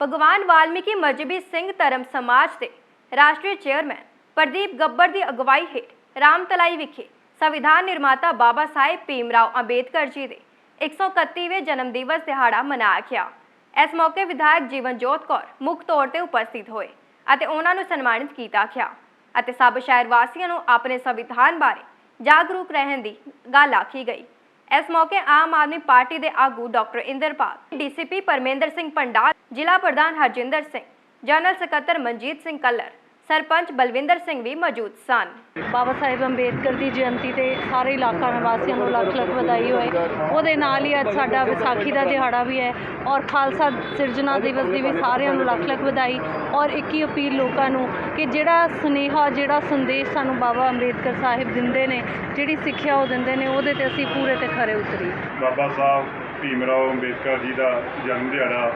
ਭਗਵਾਨ ਵਾਲਮੀਕੀ ਮਜ਼੍ਹਬੀ ਸਿੰਘ ਧਰਮ ਸਮਾਜ ਦੇ ਰਾਸ਼ਟਰੀ ਚੇਅਰਮੈਨ ਪ੍ਰਦੀਪ ਗੱਬਰ ਦੀ ਅਗਵਾਈ ਹੇਠ ਰਾਮਤਲਾਈ ਵਿਖੇ ਸੰਵਿਧਾਨ ਨਿਰਮਾਤਾ ਬਾਬਾ ਸਾਹਿਬ ਭੀਮਰਾਓ ਅੰਬੇਦਕਰ ਜੀ ਦੇ 131ਵੇਂ ਜਨਮ ਦਿਵਸ ਦਿਹਾੜਾ ਮਨਾਇਆ ਗਿਆ। ਇਸ ਮੌਕੇ ਵਿਧਾਇਕ ਜੀਵਨਜੋਤ ਕੌਰ ਮੁੱਖ ਤੌਰ ਤੇ ਉਪਸਥਿਤ ਹੋਏ ਅਤੇ ਉਹਨਾਂ ਨੂੰ ਸਨਮਾਨਿਤ ਕੀਤਾ ਗਿਆ ਅਤੇ ਸਭ ਸ਼ਹਿਰ ਵਾਸੀਆਂ ਨੂੰ ਆਪਣੇ ਸੰਵਿਧਾਨ ਬਾਰੇ ਜਾਗਰੂਕ ਰਹਿਣ ਦੀ ਗੱਲ ਆਖੀ ਗਈ। ਇਸ ਮੌਕੇ ਆਮ ਆਦਮੀ ਪਾਰਟੀ ਦੇ ਆਗੂ ਡਾਕਟਰ ਇੰਦਰਪਾਲ, DCP ਪਰਮੇਂਦਰ ਸਿੰਘ ਪੰਡਾਲ, ਜ਼ਿਲ੍ਹਾ ਪ੍ਰਧਾਨ ਹਰਜਿੰਦਰ ਸਿੰਘ, ਜਨਰਲ ਸਕੱਤਰ ਮਨਜੀਤ ਸਿੰਘ ਕੱਲਰ, ਸਰਪੰਚ ਬਲਵਿੰਦਰ ਸਿੰਘ ਵੀ ਮੌਜੂਦ ਸਨ। ਬਾਬਾ ਸਾਹਿਬ ਅੰਬੇਦਕਰ ਦੀ ਜਯੰਤੀ ਤੇ ਸਾਰੇ ਇਲਾਕਾ ਨਿਵਾਸੀਆਂ ਨੂੰ ਲੱਖ ਵਧਾਈ ਹੋਏ। ਉਹਦੇ ਨਾਲ ਹੀ ਅੱਜ ਸਾਡਾ ਵਿਸਾਖੀ ਦਾ ਦਿਹਾੜਾ ਵੀ ਹੈ ਔਰ ਖਾਲਸਾ ਸਿਰਜਣਾ ਦਿਵਸ ਦੀ ਵੀ ਸਾਰਿਆਂ ਨੂੰ ਲੱਖ ਵਧਾਈ ਔਰ ਇੱਕ ਹੀ ਅਪੀਲ ਲੋਕਾਂ ਨੂੰ ਕਿ ਜਿਹੜਾ ਸੁਨੇਹਾ, ਜਿਹੜਾ ਸੰਦੇਸ਼ ਸਾਨੂੰ ਬਾਬਾ ਅੰਬੇਦਕਰ ਸਾਹਿਬ ਦਿੰਦੇ ਨੇ, ਜਿਹੜੀ ਸਿੱਖਿਆ ਉਹ ਦਿੰਦੇ ਨੇ, ਉਹਦੇ ਤੇ ਅਸੀਂ ਪੂਰੇ ਤੇ ਖਰੇ ਉਤਰੀਏ। ਬਾਬਾ ਸਾਹਿਬ ਭੀਮਰਾਓ ਅੰਬੇਦਕਰ ਜੀ ਦਾ ਜਨਮ ਦਿਹਾੜਾ,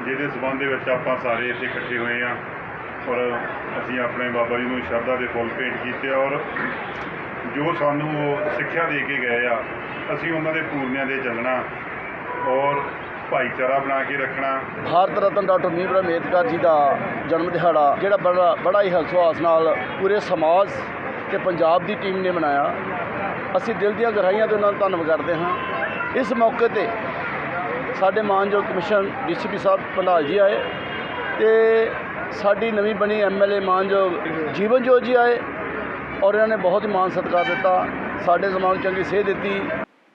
ਜਿਹਦੇ ਸਬੰਧ ਦੇ ਵਿੱਚ ਆਪਾਂ ਸਾਰੇ ਇੱਥੇ ਇਕੱਠੇ ਹੋਏ ਹਾਂ ਔਰ ਅਸੀਂ ਆਪਣੇ ਬਾਬਾ ਜੀ ਨੂੰ ਸ਼ਰਧਾ ਦੇ ਫੁੱਲ ਭੇਂਟ ਕੀਤੇ ਔਰ ਜੋ ਸਾਨੂੰ ਉਹ ਸਿੱਖਿਆ ਦੇ ਕੇ ਗਏ ਆ, ਅਸੀਂ ਉਹਨਾਂ ਦੇ ਪੂਰਨਿਆਂ ਦੇ ਚੱਲਣਾ ਔਰ ਭਾਈਚਾਰਾ ਬਣਾ ਕੇ ਰੱਖਣਾ। ਭਾਰਤ ਰਤਨ ਡਾਕਟਰ ਭੀਮਰਾਓ ਅੰਬੇਦਕਰ ਜੀ ਦਾ ਜਨਮ ਦਿਹਾੜਾ ਜਿਹੜਾ ਬੜਾ ਹੀ ਹਰਸ਼ ਨਾਲ ਪੂਰੇ ਸਮਾਜ ਤੇ ਪੰਜਾਬ ਦੀ ਟੀਮ ਨੇ ਮਨਾਇਆ। ਅਸੀਂ ਦਿਲ ਦੀਆਂ ਗਹਿਰਾਈਆਂ ਤੋਂ ਉਹਨਾਂ ਦਾ ਧੰਨਵਾਦ ਕਰਦੇ ਹਾਂ। ਇਸ ਮੌਕੇ ਤੇ ਸਾਡੇ ਮਾਨਯੋਗ ਕਮਿਸ਼ਨ DCP ਸਾਹਿਬ ਪੰਡਾਲ ਜੀ ਆਏ ਤੇ ਸਾਡੀ ਨਵੀਂ ਬਣੀ MLA ਮਾਨਯੋਗ ਜੀਵਨਜੋਤ ਜੀ ਆਏ ਔਰ ਇਹਨਾਂ ਨੇ ਬਹੁਤ ਹੀ ਮਾਣ ਸਤਿਕਾਰ ਦਿੱਤਾ, ਸਾਡੇ ਸਮਾਜ ਨੂੰ ਚੰਗੀ ਸੇਧ ਦਿੱਤੀ।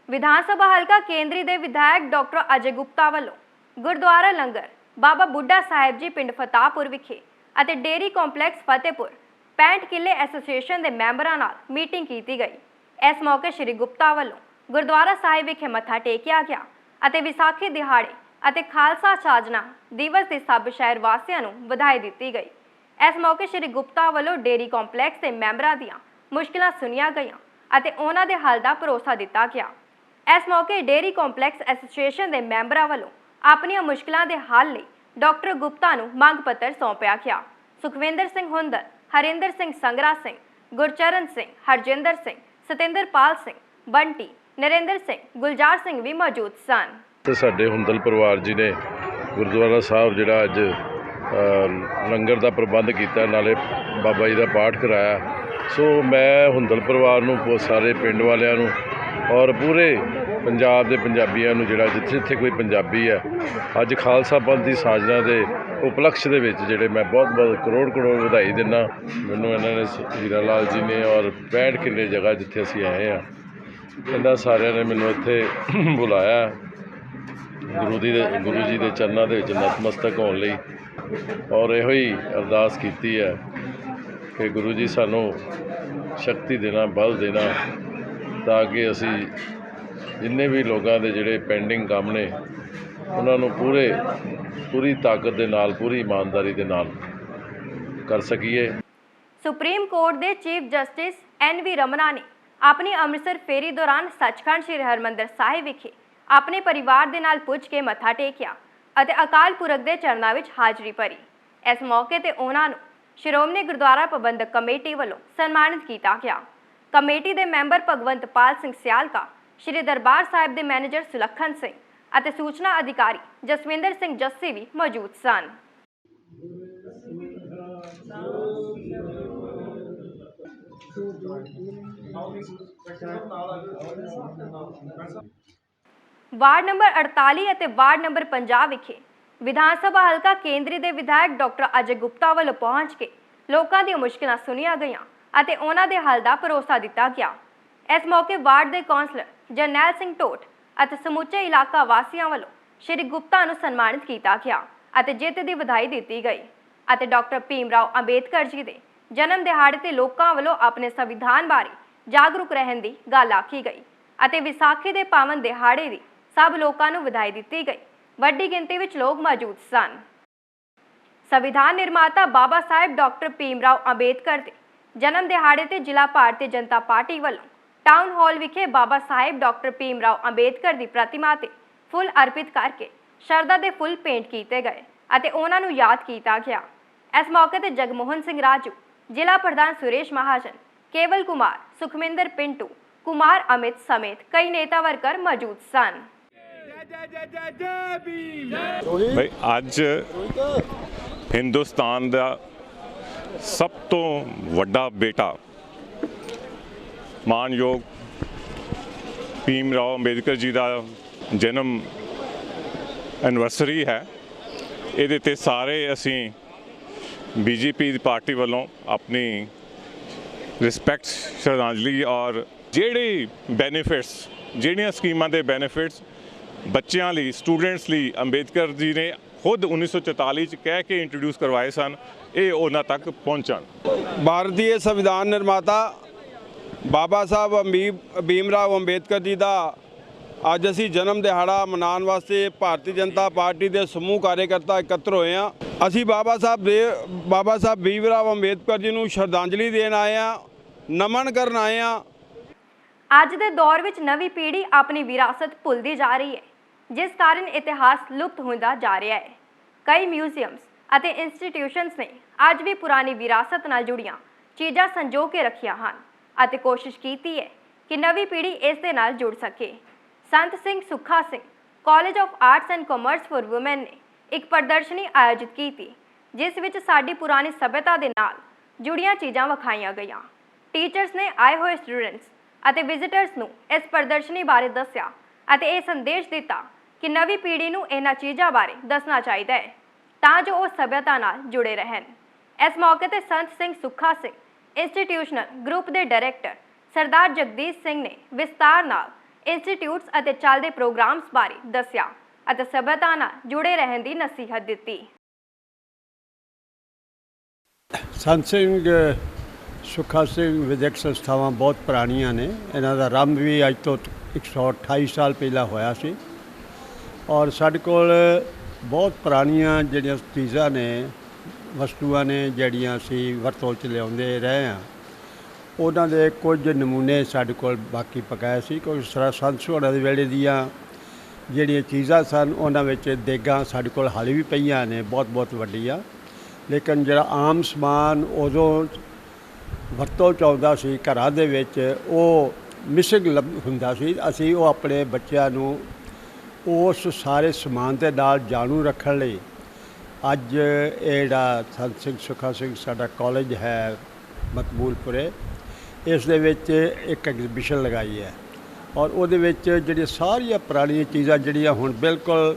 ਵਿਧਾਨ ਸਭਾ ਹਲਕਾ ਕੇਂਦਰੀ ਦੇ ਵਿਧਾਇਕ ਡਾਕਟਰ ਅਜੇ ਗੁਪਤਾ ਵੱਲੋਂ ਗੁਰਦੁਆਰਾ ਲੰਗਰ ਬਾਬਾ ਬੁੱਢਾ ਸਾਹਿਬ ਜੀ ਪਿੰਡ ਫਤਾਹਪੁਰ ਵਿਖੇ ਅਤੇ ਡੇਅਰੀ ਕੰਪਲੈਕਸ ਫਤਿਹਪੁਰ 65 ਕਿੱਲੇ ਐਸੋਸੀਏਸ਼ਨ ਦੇ ਮੈਂਬਰਾਂ ਨਾਲ ਮੀਟਿੰਗ ਕੀਤੀ ਗਈ। ਇਸ ਮੌਕੇ ਸ਼੍ਰੀ ਗੁਪਤਾ ਵੱਲੋਂ ਗੁਰਦੁਆਰਾ ਸਾਹਿਬ ਵਿਖੇ ਮੱਥਾ ਟੇਕਿਆ ਗਿਆ ਅਤੇ ਵਿਸਾਖੀ ਦਿਹਾੜੇ ਅਤੇ ਖਾਲਸਾ ਸਾਜਨਾ ਦਿਵਸ ਦੇ ਸਭ ਸ਼ਹਿਰ ਵਾਸੀਆਂ ਨੂੰ ਵਧਾਈ ਦਿੱਤੀ ਗਈ। ਇਸ ਮੌਕੇ ਸ਼੍ਰੀ ਗੁਪਤਾ ਵੱਲੋਂ ਡੇਅਰੀ ਕੰਪਲੈਕਸ ਦੇ ਮੈਂਬਰਾਂ ਦੀਆਂ ਮੁਸ਼ਕਿਲਾਂ ਸੁਣੀਆਂ ਗਈਆਂ ਅਤੇ ਉਹਨਾਂ ਦੇ ਹੱਲ ਦਾ ਭਰੋਸਾ ਦਿੱਤਾ ਗਿਆ। ਇਸ ਮੌਕੇ ਡੇਅਰੀ ਕੰਪਲੈਕਸ ਐਸੋਸੀਏਸ਼ਨ ਦੇ ਮੈਂਬਰਾਂ ਵੱਲੋਂ ਆਪਣੀਆਂ ਮੁਸ਼ਕਿਲਾਂ ਦੇ ਹੱਲ ਲਈ ਡਾਕਟਰ ਗੁਪਤਾ ਨੂੰ ਮੰਗ ਪੱਤਰ ਸੌਂਪਿਆ ਗਿਆ। ਸੁਖਵਿੰਦਰ ਸਿੰਘ ਹੁੰਦਲ, ਹਰਿੰਦਰ ਸਿੰਘ ਸੰਗਰਾ ਸਿੰਘ, ਗੁਰਚਰਨ ਸਿੰਘ, ਹਰਜਿੰਦਰ ਸਿੰਘ, ਸਤਿੰਦਰਪਾਲ ਸਿੰਘ, ਬੰਟੀ, ਨਰਿੰਦਰ ਸਿੰਘ, ਗੁਲਜ਼ਾਰ ਸਿੰਘ ਵੀ ਮੌਜੂਦ ਸਨ। ਤੇ ਸਾਡੇ ਹੁੰਦਲ ਪਰਿਵਾਰ ਜੀ ਨੇ ਗੁਰਦੁਆਰਾ ਸਾਹਿਬ ਜਿਹੜਾ ਅੱਜ ਲੰਗਰ ਦਾ ਪ੍ਰਬੰਧ ਕੀਤਾ, ਨਾਲੇ ਬਾਬਾ ਜੀ ਦਾ ਪਾਠ ਕਰਾਇਆ। ਸੋ ਮੈਂ ਹੁੰਦਲ ਪਰਿਵਾਰ ਨੂੰ, ਸਾਰੇ ਪਿੰਡ ਵਾਲਿਆਂ ਨੂੰ ਔਰ ਪੂਰੇ ਪੰਜਾਬ ਦੇ ਪੰਜਾਬੀਆਂ ਨੂੰ, ਜਿਹੜਾ ਜਿੱਥੇ ਕੋਈ ਪੰਜਾਬੀ ਹੈ, ਅੱਜ ਖਾਲਸਾ ਪੰਥ ਦੀ ਸਾਜਨਾ ਦੇ ਉਪਲਕਸ਼ ਦੇ ਵਿੱਚ ਜਿਹੜੇ ਮੈਂ ਬਹੁਤ ਕਰੋੜ ਵਧਾਈ ਦਿੰਦਾ। ਮੈਨੂੰ ਇਹਨਾਂ ਨੇ, ਹੀਰਾ ਲਾਲ ਜੀ ਨੇ ਔਰ 65 ਕਿੱਲੇ ਜਗ੍ਹਾ ਜਿੱਥੇ ਅਸੀਂ ਆਏ ਹਾਂ, ਇਹਨਾਂ ਸਾਰਿਆਂ ਨੇ ਮੈਨੂੰ ਇੱਥੇ ਬੁਲਾਇਆ ਗੁਰੂ ਜੀ ਦੇ ਚਰਨਾਂ ਦੇ ਵਿੱਚ ਨਤਮਸਤਕ ਹੋਣ ਲਈ ਔਰ ਇਹੋ ਹੀ ਅਰਦਾਸ ਕੀਤੀ ਹੈ ਕਿ ਗੁਰੂ ਜੀ ਸਾਨੂੰ ਸ਼ਕਤੀ ਦੇਣਾ, ਬਲ ਦੇਣਾ, ਤਾਂ ਕਿ ਅਸੀਂ ਜਿੰਨੇ ਵੀ ਲੋਕਾਂ ਦੇ ਜਿਹੜੇ ਪੈਂਡਿੰਗ ਕੰਮ ਨੇ ਉਹਨਾਂ ਨੂੰ ਪੂਰੀ ਤਾਕਤ ਦੇ ਨਾਲ, ਪੂਰੀ ਇਮਾਨਦਾਰੀ ਦੇ ਨਾਲ ਕਰ ਸਕੀਏ। ਸੁਪਰੀਮ ਕੋਰਟ ਦੇ ਚੀਫ ਜਸਟਿਸ NV ਰਮਨਾ ਨੇ ਆਪਣੀ ਅੰਮ੍ਰਿਤਸਰ ਫੇਰੀ ਦੌਰਾਨ ਸੱਚਖੰਡ ਸ੍ਰੀ ਹਰਿਮੰਦਰ ਸਾਹਿਬ ਵਿਖੇ ਆਪਣੇ ਪਰਿਵਾਰ ਦੇ ਨਾਲ ਪੁੱਜ ਕੇ ਮੱਥਾ ਟੇਕਿਆ ਅਤੇ ਅਕਾਲ ਪੁਰਖ ਦੇ ਚਰਨਾਂ ਵਿੱਚ ਹਾਜ਼ਰੀ ਭਰੀ। ਇਸ ਮੌਕੇ ਤੇ ਉਹਨਾਂ ਨੂੰ ਸ਼੍ਰੋਮਣੀ ਗੁਰਦੁਆਰਾ ਪ੍ਰਬੰਧਕ ਕਮੇਟੀ ਵੱਲੋਂ ਸਨਮਾਨਿਤ ਕੀਤਾ ਗਿਆ। ਕਮੇਟੀ ਦੇ ਮੈਂਬਰ ਭਗਵੰਤਪਾਲ ਸਿੰਘ ਸਿਆਲਕਾ, ਸ਼੍ਰੀ ਦਰਬਾਰ ਸਾਹਿਬ ਦੇ ਮੈਨੇਜਰ ਸੁਲੱਖਣ ਸਿੰਘ ਅਤੇ ਸੂਚਨਾ ਅਧਿਕਾਰੀ ਜਸਵਿੰਦਰ ਸਿੰਘ ਜੱਸੀ ਵੀ ਮੌਜੂਦ ਸਨ। ਵਾਰਡ ਨੰਬਰ 48 ਅਤੇ ਵਾਰਡ ਨੰਬਰ 50 ਵਿਖੇ ਵਿਧਾਨ ਸਭਾ ਹਲਕਾ ਕੇਂਦਰੀ ਦੇ ਵਿਧਾਇਕ ਡਾਕਟਰ ਅਜੇ ਗੁਪਤਾ ਵੱਲੋਂ ਪਹੁੰਚ ਕੇ ਲੋਕਾਂ ਦੀਆਂ ਮੁਸ਼ਕਲਾਂ ਸੁਣੀਆਂ ਗਈਆਂ ਅਤੇ ਉਹਨਾਂ ਦੇ ਹੱਲ ਦਾ ਭਰੋਸਾ ਦਿੱਤਾ ਗਿਆ। ਇਸ ਮੌਕੇ ਵਾਰਡ ਦੇ ਕੌਂਸਲਰ ਜਰਨੈਲ ਸਿੰਘ ਟੋਟ ਅਤੇ ਸਮੁੱਚੇ ਇਲਾਕਾ ਵਾਸੀਆਂ ਵੱਲੋਂ ਸ਼੍ਰੀ ਗੁਪਤਾ ਨੂੰ ਸਨਮਾਨਿਤ ਕੀਤਾ ਗਿਆ ਅਤੇ ਜਿੱਤ ਦੀ ਵਧਾਈ ਦਿੱਤੀ ਗਈ ਅਤੇ ਡਾਕਟਰ ਭੀਮ ਰਾਓ ਅੰਬੇਦਕਰ ਜੀ ਦੇ ਜਨਮ ਦਿਹਾੜੇ ਤੇ ਲੋਕਾਂ ਵੱਲੋਂ ਆਪਣੇ ਸੰਵਿਧਾਨ ਬਾਰੇ ਜਾਗਰੂਕ ਰਹਿਣ ਦੀ ਗੱਲ ਆਖੀ ਗਈ ਅਤੇ ਵਿਸਾਖੀ ਦੇ ਪਾਵਨ ਦਿਹਾੜੇ ਦੀ ਸਭ ਲੋਕਾਂ ਨੂੰ ਵਧਾਈ ਦਿੱਤੀ ਗਈ। ਵੱਡੀ ਗਿਣਤੀ ਵਿੱਚ ਲੋਕ ਮੌਜੂਦ ਸਨ। ਸੰਵਿਧਾਨ ਨਿਰਮਾਤਾ ਬਾਬਾ ਸਾਹਿਬ ਡਾਕਟਰ ਭੀਮ ਰਾਓ ਅੰਬੇਦਕਰ ਦੇ ਜਨਮ ਦਿਹਾੜੇ ਤੇ ਜ਼ਿਲ੍ਹਾ ਭਾਰਤੀ ਜਨਤਾ ਪਾਰਟੀ ਵੱਲੋਂ ਟਾਊਨ ਹਾਲ ਵਿਖੇ ਬਾਬਾ ਸਾਹਿਬ ਡਾਕਟਰ ਭੀਮ ਰਾਓ ਅੰਬੇਦਕਰ ਦੀ ਪ੍ਰਤਿਮਾ ਤੇ ਫੁੱਲ ਅਰਪਿਤ ਕਰਕੇ ਸ਼ਰਧਾ ਦੇ ਫੁੱਲ ਭੇਂਟ ਕੀਤੇ ਗਏ ਅਤੇ ਉਹਨਾਂ ਨੂੰ ਯਾਦ ਕੀਤਾ ਗਿਆ। ਇਸ ਮੌਕੇ ਤੇ ਜਗਮੋਹਨ ਸਿੰਘ ਰਾਜੂ, ਜ਼ਿਲ੍ਹਾ ਪ੍ਰਧਾਨ ਸੁਰੇਸ਼ ਮਹਾਜਨ, ਕੇਵਲ ਕੁਮਾਰ, ਸੁਖਮਿੰਦਰ ਪਿੰਟੂ, ਕੁਮਾਰ ਅਮਿਤ ਸਮੇਤ ਕਈ ਨੇਤਾ ਵਰਕਰ ਮੌਜੂਦ ਸਨ। ਭਾਈ ਅੱਜ ਹਿੰਦੁਸਤਾਨ ਦਾ ਸਭ ਤੋਂ ਵੱਡਾ ਬੇਟਾ ਮਾਨਯੋਗ ਭੀਮ ਰਾਓ ਅੰਬੇਦਕਰ ਜੀ ਦਾ ਜਨਮ ਐਨਵਰਸਰੀ ਹੈ। ਇਹਦੇ ਤੇ ਸਾਰੇ ਅਸੀਂ ਬੀਜੇਪੀ ਦੀ ਪਾਰਟੀ ਵੱਲੋਂ ਆਪਣੀ ਰਿਸਪੈਕਟ, ਸ਼ਰਧਾਂਜਲੀ ਔਰ ਜਿਹੜੇ ਬੈਨੀਫਿਟਸ, ਜਿਹੜੀਆਂ ਸਕੀਮਾਂ ਦੇ ਬੈਨੀਫਿਟਸ ਬੱਚਿਆਂ ਲਈ, ਸਟੂਡੈਂਟਸ ਲਈ ਅੰਬੇਦਕਰ ਜੀ ਨੇ ਖੁਦ 1944 ਚ ਕਹਿ ਕੇ ਇੰਟਰੋਡਿਊਸ ਕਰਵਾਏ ਸਨ, ਇਹ ਉਹਨਾਂ ਤੱਕ ਪਹੁੰਚਣ। ਭਾਰਤੀ ਸੰਵਿਧਾਨ ਨਿਰਮਾਤਾ ਬਾਬਾ ਸਾਹਿਬ ਭੀਮ ਰਾਓ ਅੰਬੇਦਕਰ ਜੀ ਦਾ ਅੱਜ ਅਸੀਂ ਜਨਮ ਦਿਹਾੜਾ ਮਨਾਉਣ ਵਾਸਤੇ ਭਾਰਤੀ ਜਨਤਾ ਪਾਰਟੀ ਦੇ ਸਮੂਹ ਕਾਰਜਕਰਤਾ ਇਕੱਤਰ ਹੋਏ ਹਾਂ। ਅਸੀਂ ਬਾਬਾ ਸਾਹਿਬ ਭੀਮ ਰਾਓ ਅੰਬੇਦਕਰ ਜੀ ਨੂੰ ਸ਼ਰਧਾਂਜਲੀ ਦੇਣ ਆਏ ਹਾਂ, ਨਮਨ ਕਰਨ ਆਏ ਹਾਂ। ਅੱਜ ਦੇ ਦੌਰ ਵਿੱਚ ਨਵੀਂ ਪੀੜ੍ਹੀ ਆਪਣੀ ਵਿਰਾਸਤ ਭੁੱਲਦੀ ਜਾ ਰਹੀ ਹੈ, ਜਿਸ ਕਾਰਨ ਇਤਿਹਾਸ ਲੁਪਤ ਹੁੰਦਾ ਜਾ ਰਿਹਾ ਹੈ। ਕਈ ਮਿਊਜ਼ੀਅਮਸ ਅਤੇ ਇੰਸਟੀਟਿਊਸ਼ਨਸ ਨੇ ਅੱਜ ਵੀ ਪੁਰਾਣੀ ਵਿਰਾਸਤ ਨਾਲ ਜੁੜੀਆਂ ਚੀਜ਼ਾਂ ਸੰਜੋ ਕੇ ਰੱਖੀਆਂ ਹਨ ਅਤੇ ਕੋਸ਼ਿਸ਼ ਕੀਤੀ ਹੈ ਕਿ ਨਵੀਂ ਪੀੜ੍ਹੀ ਇਸ ਦੇ ਨਾਲ ਜੁੜ ਸਕੇ। Sant Singh Sukha Singh college of arts and commerce for women ਨੇ ਇੱਕ ਪ੍ਰਦਰਸ਼ਨੀ ਆਯੋਜਿਤ ਕੀਤੀ, ਜਿਸ ਵਿੱਚ ਸਾਡੀ ਪੁਰਾਣੀ ਸੱਭਿਅਤਾ ਦੇ ਨਾਲ ਜੁੜੀਆਂ ਚੀਜ਼ਾਂ ਵਿਖਾਈਆਂ ਗਈਆਂ। ਟੀਚਰਸ ਨੇ ਆਏ ਹੋਏ ਸਟੂਡੈਂਟਸ ਅਤੇ ਵਿਜ਼ਿਟਰਸ ਨੂੰ ਇਸ ਪ੍ਰਦਰਸ਼ਨੀ ਬਾਰੇ ਦੱਸਿਆ ਅਤੇ ਇਹ ਸੰਦੇਸ਼ ਦਿੱਤਾ ਕਿ ਨਵੀਂ ਪੀੜ੍ਹੀ ਨੂੰ ਇਹਨਾਂ ਚੀਜ਼ਾਂ ਬਾਰੇ ਦੱਸਣਾ ਚਾਹੀਦਾ ਹੈ ਤਾਂ ਜੋ ਉਹ ਸੱਭਿਅਤਾ ਨਾਲ ਜੁੜੇ ਰਹਿਣ। ਇਸ ਮੌਕੇ ਤੇ ਸੰਤ ਸਿੰਘ ਸੁੱਖਾ ਸਿੰਘ ਇੰਸਟੀਟਿਊਸ਼ਨਲ ਗਰੁੱਪ ਦੇ ਡਾਇਰੈਕਟਰ ਸਰਦਾਰ ਜਗਦੀਸ਼ ਸਿੰਘ ਨੇ ਵਿਸਤਾਰ ਨਾਲ ਇੰਸਟੀਟਿਊਟਸ ਅਤੇ ਚੱਲਦੇ ਪ੍ਰੋਗਰਾਮਸ ਬਾਰੇ ਦੱਸਿਆ ਅਤੇ ਸੱਭਿਅਤਾ ਨਾਲ ਜੁੜੇ ਰਹਿਣ ਦੀ ਨਸੀਹਤ ਦਿੱਤੀ। ਸੰਤ ਸਿੰਘ ਸੁੱਖਾ ਸਿੰਘ ਵਿਦਿਅਕ ਸੰਸਥਾਵਾਂ ਬਹੁਤ ਪੁਰਾਣੀਆਂ ਨੇ। ਇਹਨਾਂ ਦਾ ਆਰੰਭ ਵੀ ਅੱਜ ਤੋਂ 128 ਸਾਲ ਪਹਿਲਾਂ ਹੋਇਆ ਸੀ ਔਰ ਸਾਡੇ ਕੋਲ ਬਹੁਤ ਪੁਰਾਣੀਆਂ ਜਿਹੜੀਆਂ ਚੀਜ਼ਾਂ ਨੇ, ਵਸਤੂਆਂ ਨੇ, ਜਿਹੜੀਆਂ ਅਸੀਂ ਵਰਤੋਂ 'ਚ ਲਿਆਉਂਦੇ ਰਹੇ ਹਾਂ, ਉਹਨਾਂ ਦੇ ਕੁਝ ਨਮੂਨੇ ਸਾਡੇ ਕੋਲ ਬਾਕੀ ਪਕਾਏ ਸੀ। ਕੋਈ ਸੰਤ ਸੋਹਣਾ ਦੇ ਵੇਲੇ ਦੀਆਂ ਜਿਹੜੀਆਂ ਚੀਜ਼ਾਂ ਸਨ, ਉਹਨਾਂ ਵਿੱਚ ਦੇਗਾਂ ਸਾਡੇ ਕੋਲ ਹਾਲੇ ਵੀ ਪਈਆਂ ਨੇ, ਬਹੁਤ ਵੱਡੀਆਂ। ਲੇਕਿਨ ਜਿਹੜਾ ਆਮ ਸਮਾਨ ਉਦੋਂ ਵਰਤੋਂ 'ਚ ਆਉਂਦਾ ਸੀ ਘਰਾਂ ਦੇ ਵਿੱਚ, ਉਹ ਮਿਸਿੰਗ ਹੁੰਦਾ ਸੀ। ਅਸੀਂ ਉਹ ਆਪਣੇ ਬੱਚਿਆਂ ਨੂੰ ਉਸ ਸਾਰੇ ਸਮਾਨ ਦੇ ਨਾਲ ਜਾਣੂ ਰੱਖਣ ਲਈ ਅੱਜ ਇਹ ਜਿਹੜਾ ਸੰਤ ਸਿੰਘ ਸੁੱਖਾ ਸਿੰਘ ਸਾਡਾ ਕਾਲਜ ਹੈ ਮਕਬੂਲਪੁਰੇ, ਇਸ ਦੇ ਵਿੱਚ ਇੱਕ ਐਗਜ਼ੀਬਿਸ਼ਨ ਲਗਾਈ ਹੈ ਔਰ ਉਹਦੇ ਵਿੱਚ ਜਿਹੜੀਆਂ ਸਾਰੀਆਂ ਪੁਰਾਣੀਆਂ ਚੀਜ਼ਾਂ ਜਿਹੜੀਆਂ ਹੁਣ ਬਿਲਕੁਲ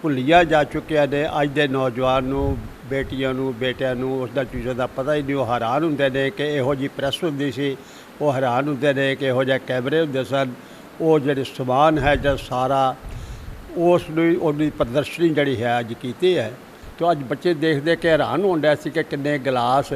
ਭੁੱਲੀਆਂ ਜਾ ਚੁੱਕੀਆਂ ਨੇ, ਅੱਜ ਦੇ ਨੌਜਵਾਨ ਨੂੰ, ਬੇਟੀਆਂ ਨੂੰ, ਬੇਟਿਆਂ ਨੂੰ ਉਸ ਦਾ ਚੀਜ਼ਾਂ ਦਾ ਪਤਾ ਹੀ ਨਹੀਂ। ਉਹ ਹੈਰਾਨ ਹੁੰਦੇ ਨੇ ਕਿ ਇਹੋ ਜਿਹੀ ਪ੍ਰੈਸ ਹੁੰਦੀ ਸੀ, ਉਹ ਹੈਰਾਨ ਹੁੰਦੇ ਨੇ ਕਿ ਇਹੋ ਜਿਹੇ ਕੈਮਰੇ ਹੁੰਦੇ ਸਨ। ਉਹ ਜਿਹੜੇ ਸਮਾਨ ਹੈ ਜਾਂ ਸਾਰਾ ਉਸ ਨੂੰ ਉਹਦੀ ਪ੍ਰਦਰਸ਼ਨੀ ਜਿਹੜੀ ਹੈ ਅੱਜ ਕੀਤੀ ਹੈ, ਤਾਂ ਅੱਜ ਬੱਚੇ ਦੇਖਦੇ ਕਿ ਹੈਰਾਨ ਹੋਣ ਡਿਆ ਸੀ ਕਿ ਕਿੰਨੇ ਗਲਾਸ,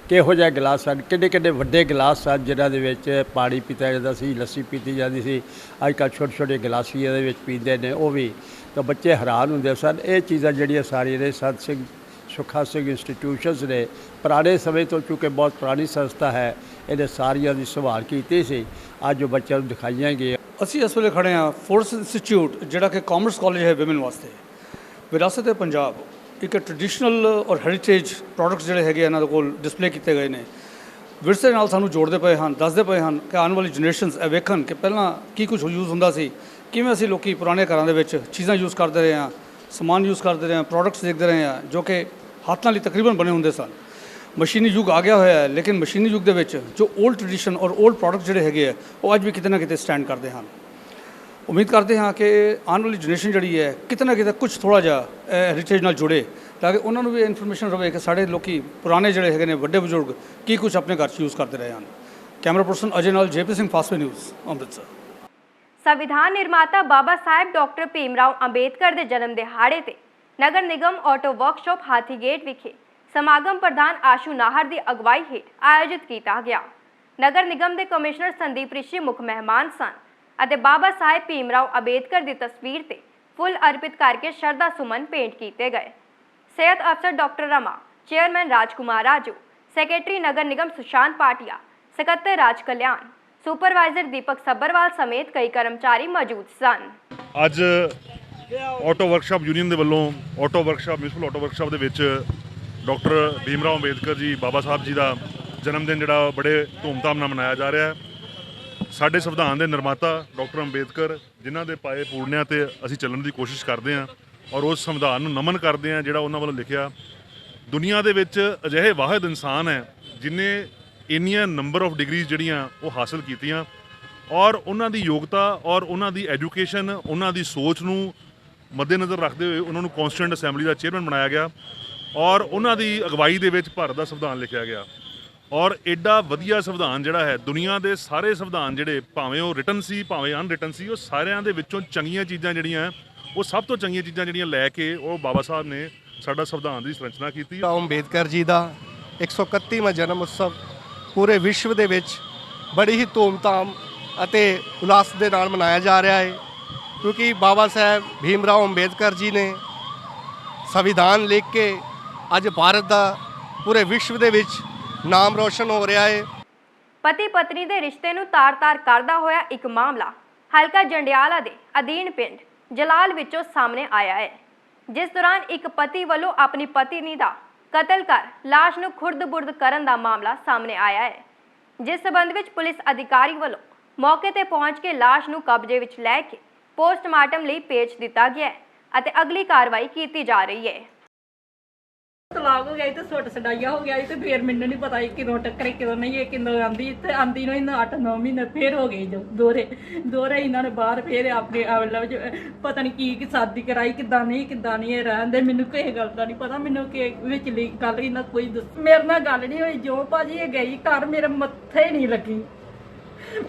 ਕਿਹੋ ਜਿਹੇ ਗਲਾਸ ਸਨ, ਕਿੰਨੇ ਵੱਡੇ ਗਲਾਸ ਸਨ ਜਿਨ੍ਹਾਂ ਦੇ ਵਿੱਚ ਪਾਣੀ ਪੀਤਾ ਜਾਂਦਾ ਸੀ, ਲੱਸੀ ਪੀਤੀ ਜਾਂਦੀ ਸੀ। ਅੱਜ ਕੱਲ੍ਹ ਛੋਟੇ ਗਲਾਸੀ ਇਹਦੇ ਵਿੱਚ ਪੀਂਦੇ ਨੇ ਉਹ ਵੀ, ਤਾਂ ਬੱਚੇ ਹੈਰਾਨ ਹੁੰਦੇ ਸਨ। ਇਹ ਚੀਜ਼ਾਂ ਜਿਹੜੀਆਂ ਸਾਰੀਆਂ ਨੇ ਸੰਤ ਸਿੰਘ ਸੁੱਖਾ ਸਿੰਘ ਇੰਸਟੀਟਿਊਸ਼ਨਸ ਨੇ ਪੁਰਾਣੇ ਸਮੇਂ ਤੋਂ, ਚੂँਕਿ ਬਹੁਤ ਪੁਰਾਣੀ ਸੰਸਥਾ ਹੈ, ਇਹਨੇ ਸਾਰੀਆਂ ਦੀ ਸੰਭਾਲ ਕੀਤੀ ਸੀ। ਅੱਜ ਉਹ ਬੱਚਿਆਂ ਨੂੰ ਦਿਖਾਈਆਂ ਗਈਆਂ। ਅਸੀਂ ਇਸ ਵੇਲੇ ਖੜ੍ਹੇ ਹਾਂ ਫੋਰਸ ਇੰਸਟੀਚਿਊਟ, ਜਿਹੜਾ ਕਿ ਕਾਮਰਸ ਕਾਲਜ ਹੈ ਵਿਮਨ ਵਾਸਤੇ। ਵਿਰਾਸਤ ਏ ਪੰਜਾਬ ਇੱਕ ਟ੍ਰੈਡੀਸ਼ਨਲ ਔਰ ਹੈਰੀਟੇਜ ਪ੍ਰੋਡਕਟਸ ਜਿਹੜੇ ਹੈਗੇ ਇਹਨਾਂ ਦੇ ਕੋਲ ਡਿਸਪਲੇ ਕੀਤੇ ਗਏ ਨੇ, ਵਿਰਸੇ ਨਾਲ ਸਾਨੂੰ ਜੋੜਦੇ ਪਏ ਹਨ, ਦੱਸਦੇ ਪਏ ਹਨ ਕਿ ਆਉਣ ਵਾਲੀ ਜਨਰੇਸ਼ਨਸ ਇਹ ਵੇਖਣ ਕਿ ਪਹਿਲਾਂ ਕੀ ਕੁਝ ਯੂਜ਼ ਹੁੰਦਾ ਸੀ, ਕਿਵੇਂ ਅਸੀਂ ਲੋਕੀ ਪੁਰਾਣੇ ਘਰਾਂ ਦੇ ਵਿੱਚ ਚੀਜ਼ਾਂ ਯੂਜ਼ ਕਰਦੇ ਰਹੇ ਹਾਂ, ਸਮਾਨ ਯੂਜ਼ ਕਰਦੇ ਰਹੇ ਹਾਂ, ਪ੍ਰੋਡਕਟਸ ਦੇਖਦੇ ਰਹੇ ਹਾਂ ਜੋ ਕਿ ਹੱਥ ਨਾਲ ਹੀ ਤਕਰੀਬਨ ਬਣੇ ਹੁੰਦੇ ਸਨ। ਮਸ਼ੀਨੀ ਯੁੱਗ ਆ ਗਿਆ ਹੋਇਆ ਹੈ, ਲੇਕਿਨ ਮਸ਼ੀਨੀ ਯੁੱਗ ਦੇ ਵਿੱਚ ਜੋ ਓਲਡ ਟ੍ਰੈਡੀਸ਼ਨ ਔਰ ਓਲਡ ਪ੍ਰੋਡਕਟ ਜਿਹੜੇ ਹੈਗੇ ਆ ਉਹ ਅੱਜ ਵੀ ਕਿਤੇ ਨਾ ਕਿਤੇ ਸਟੈਂਡ ਕਰਦੇ ਹਨ। ਉਮੀਦ ਕਰਦੇ ਹਾਂ ਕਿ ਆਉਣ ਵਾਲੀ ਜਨਰੇਸ਼ਨ ਜਿਹੜੀ ਹੈ ਕਿਤੇ ਨਾ ਕਿਤੇ ਕੁਝ ਥੋੜ੍ਹਾ ਜਿਹਾ ਹੈਰੀਟੇਜ ਨਾਲ ਜੁੜੇ, ਤਾਂ ਕਿ ਉਹਨਾਂ ਨੂੰ ਵੀ ਇਨਫੋਰਮੇਸ਼ਨ ਰਵੇ ਕਿ ਸਾਡੇ ਲੋਕੀ ਪੁਰਾਣੇ ਜਿਹੜੇ ਹੈਗੇ ਨੇ ਵੱਡੇ ਬਜ਼ੁਰਗ ਕੀ ਕੁਝ ਆਪਣੇ ਘਰ 'ਚ ਯੂਜ਼ ਕਰਦੇ ਰਹੇ ਹਨ। ਕੈਮਰਾ ਪਰਸਨ ਅਜੇ ਨਾਲ JP Singh, fast way news, Amritsar. ਸੰਵਿਧਾਨ ਨਿਰਮਾਤਾ ਬਾਬਾ ਸਾਹਿਬ ਡਾਕਟਰ ਭੀਮਰਾਓ ਅੰਬੇਦਕਰ ਦੇ ਜਨਮ ਦਿਹਾੜੇ ਤੇ ਨਗਰ ਨਿਗਮ ਆਟੋ ਵਰਕਸ਼ਾਪ ਹਾਥੀਗੇਟ ਵਿਖੇ ਸਮਾਗਮ ਪ੍ਰਧਾਨ ਆਸ਼ੂ ਨਾਹਰ ਦੀ ਅਗਵਾਈ ਹੇਠ ਆਯੋਜਿਤ ਕੀਤਾ ਗਿਆ। ਨਗਰ ਨਿਗਮ ਦੇ ਕਮਿਸ਼ਨਰ ਸੰਦੀਪ ਰਿਸ਼ੀ ਮੁੱਖ ਮਹਿਮਾਨ ਸਨ ਅਤੇ ਬਾਬਾ ਸਾਹਿਬ ਭੀਮਰਾਓ ਅੰਬੇਦਕਰ ਦੀ ਤਸਵੀਰ ਤੇ ਫੁੱਲ ਅਰਪਿਤ ਕਰਕੇ ਸ਼ਰਧਾ ਸੁਮਨ ਭੇਂਟ ਕੀਤੇ ਗਏ। ਸਿਹਤ ਅਫਸਰ ਡਾਕਟਰ रमा, ਚੇਅਰਮੈਨ ਰਾਜਕੁਮਾਰ ਰਾਜੂ, ਸੈਕਟਰੀ ਨਗਰ ਨਿਗਮ ਸੁਸ਼ਾਂਤ ਪਾਟਿਆ, ਸਕੱਤਰ ਰਾਜ ਕਲਿਆਣ, ਸੁਪਰਵਾਈਜ਼ਰ ਦੀਪਕ ਸੱਬਰਵਾਲ ਸਮੇਤ ਕਈ ਕਰਮਚਾਰੀ ਮੌਜੂਦ ਸਨ। ਅੱਜ ਆਟੋ ਵਰਕਸ਼ਾਪ ਯੂਨੀਅਨ ਦੇ ਵੱਲੋਂ auto workshop municipal auto workshop ਦੇ ਵਿੱਚ ਡਾਕਟਰ ਭੀਮਰਾਓ ਅੰਬੇਦਕਰ ਜੀ ਬਾਬਾ ਸਾਹਿਬ ਜੀ ਦਾ ਜਨਮ ਦਿਨ ਜਿਹੜਾ ਬੜੇ ਧੂਮਧਾਮ ਨਾਲ ਮਨਾਇਆ ਜਾ ਰਿਹਾ ਹੈ। ਸਾਡੇ ਸੰਵਿਧਾਨ ਦੇ ਨਿਰਮਾਤਾ ਡਾਕਟਰ ਅੰਬੇਦਕਰ ਜਿਨ੍ਹਾਂ ਦੇ ਪਾਏ ਪੂਰਨਿਆਂ ਤੇ ਅਸੀਂ ਚੱਲਣ ਦੀ ਕੋਸ਼ਿਸ਼ ਕਰਦੇ ਹਾਂ ਔਰ ਉਸ ਸੰਵਿਧਾਨ ਨੂੰ ਨਮਨ ਕਰਦੇ ਹਾਂ ਜਿਹੜਾ ਉਹਨਾਂ ਵੱਲੋਂ ਲਿਖਿਆ। ਦੁਨੀਆ ਦੇ ਵਿੱਚ ਅਜਿਹੇ ਵਾਹਿਦ ਇਨਸਾਨ ਹੈ ਜਿਨੇ ਇੰਨੀਆਂ ਨੰਬਰ ਆਫ ਡਿਗਰੀਜ਼ ਜਿਹੜੀਆਂ ਉਹ ਹਾਸਲ ਕੀਤੀਆਂ ਔਰ ਉਹਨਾਂ ਦੀ ਯੋਗਤਾ ਔਰ ਉਹਨਾਂ ਦੀ ਐਜੂਕੇਸ਼ਨ, ਉਹਨਾਂ ਦੀ ਸੋਚ ਨੂੰ ਮੱਦੇਨਜ਼ਰ ਰੱਖਦੇ ਹੋਏ ਉਹਨਾਂ ਨੂੰ ਕੌਂਸਟੀਟਿਊਐਂਟ ਅਸੈਂਬਲੀ ਦਾ ਚੇਅਰਮੈਨ ਬਣਾਇਆ ਗਿਆ ਔਰ ਉਹਨਾਂ ਦੀ ਅਗਵਾਈ ਦੇ ਵਿੱਚ ਭਾਰਤ ਦਾ ਸੰਵਿਧਾਨ ਲਿਖਿਆ ਗਿਆ। ਔਰ ਐਡਾ ਵਧੀਆ ਸੰਵਿਧਾਨ ਜਿਹੜਾ ਹੈ, ਦੁਨੀਆ ਦੇ ਸਾਰੇ ਸੰਵਿਧਾਨ ਜਿਹੜੇ ਭਾਵੇਂ ਉਹ ਰਿਟਨ ਸੀ ਭਾਵੇਂ ਅਨਰਿਟਨ ਸੀ, ਉਹ ਸਾਰਿਆਂ ਦੇ ਵਿੱਚੋਂ ਚੰਗੀਆਂ ਚੀਜ਼ਾਂ ਜਿਹੜੀਆਂ ਉਹ ਸਭ ਤੋਂ ਚੰਗੀਆਂ ਚੀਜ਼ਾਂ ਜਿਹੜੀਆਂ ਲੈ ਕੇ ਉਹ ਬਾਬਾ ਸਾਹਿਬ ਨੇ ਸਾਡਾ ਸੰਵਿਧਾਨ ਦੀ ਸੰਰਚਨਾ ਕੀਤੀ। ਅੰਬੇਦਕਰ ਜੀ ਦਾ 131ਵਾਂ ਜਨਮ ਉਤਸਵ ਪੂਰੇ ਵਿਸ਼ਵ ਦੇ ਵਿੱਚ ਬੜੀ ਹੀ ਧੂਮਧਾਮ ਅਤੇ ਉਲਾਸ ਦੇ ਨਾਲ ਮਨਾਇਆ ਜਾ ਰਿਹਾ ਹੈ, ਕਿਉਂਕਿ ਬਾਬਾ ਸਾਹਿਬ ਭੀਮਰਾਓ ਅੰਬੇਦਕਰ ਜੀ ਨੇ ਸੰਵਿਧਾਨ ਲਿਖ ਕੇ ਅੱਜ ਭਾਰਤ ਦਾ ਪੂਰੇ ਵਿਸ਼ਵ ਦੇ ਵਿੱਚ ਨਾਮ ਰੋਸ਼ਨ ਹੋ ਰਿਹਾ ਹੈ। ਪਤੀ ਪਤਨੀ ਦੇ ਰਿਸ਼ਤੇ ਨੂੰ ਤਾਰ-ਤਾਰ ਕਰਦਾ ਹੋਇਆ ਇੱਕ ਮਾਮਲਾ ਹਲਕਾ ਜੰਡਿਆਲਾ ਦੇ ਅਧੀਨ ਪਿੰਡ ਜਲਾਲ ਵਿੱਚੋਂ ਸਾਹਮਣੇ ਆਇਆ ਹੈ, ਜਿਸ ਦੌਰਾਨ ਇੱਕ ਪਤੀ ਵੱਲੋਂ ਆਪਣੀ ਪਤਨੀ ਦਾ ਕਤਲ ਕਰ ਲਾਸ਼ ਨੂੰ ਖੁਰਦ-ਬੁਰਦ ਕਰਨ ਦਾ ਮਾਮਲਾ ਸਾਹਮਣੇ ਆਇਆ ਹੈ, ਜਿਸ ਸਬੰਧ ਵਿੱਚ ਪੁਲਿਸ ਅਧਿਕਾਰੀ ਵੱਲੋਂ ਮੌਕੇ ਤੇ ਪਹੁੰਚ ਕੇ ਲਾਸ਼ ਨੂੰ ਕਬਜ਼ੇ ਵਿੱਚ ਲੈ ਕੇ ਪੋਸਟਮਾਰਟਮ ਲਈ ਭੇਜ ਦਿੱਤਾ ਗਿਆ ਹੈ ਅਤੇ ਅਗਲੀ ਕਾਰਵਾਈ ਕੀਤੀ ਜਾ ਰਹੀ ਹੈ। ਤਲਾਕ ਹੋ ਗਿਆ ਤੇ ਸੁੱਟ ਸਡਾਈਆ ਹੋ ਗਿਆ ਤੇ ਫਿਰ ਮੈਨੂੰ ਨਹੀਂ ਪਤਾ ਕਿਦੋਂ ਟੱਕਰੇ ਕਿਦੋਂ ਨਹੀਂ, ਇਹ ਕਿਦੋਂ ਆਂਦੀ ਤੇ ਆਂਦੀ ਨੂੰ ਇਹਨਾਂ 8-9 ਮਹੀਨੇ ਫੇਰ ਹੋ ਗਏ ਜੋ ਦੋਰੇ ਇਹਨਾਂ ਨੇ ਬਾਹਰ ਫੇਰ ਆਪਣੇ ਪਤਾ ਨਹੀਂ ਕੀ ਸ਼ਾਦੀ ਕਰਾਈ, ਕਿੱਦਾਂ ਨਹੀਂ ਇਹ ਰਹਿੰਦੇ। ਮੈਨੂੰ ਕਿਸੇ ਗੱਲ ਦਾ ਨਹੀਂ ਪਤਾ, ਮੈਨੂੰ ਕਿ ਵਿਚਲੀ ਗੱਲ ਇਹਨਾਂ ਕੋਈ ਮੇਰੇ ਨਾਲ ਗੱਲ ਨਹੀਂ ਹੋਈ। ਜੋ ਭਾਜੀ ਇਹ ਗਈ ਘਰ ਮੇਰੇ ਮੱਥੇ ਨਹੀਂ ਲੱਗੀ,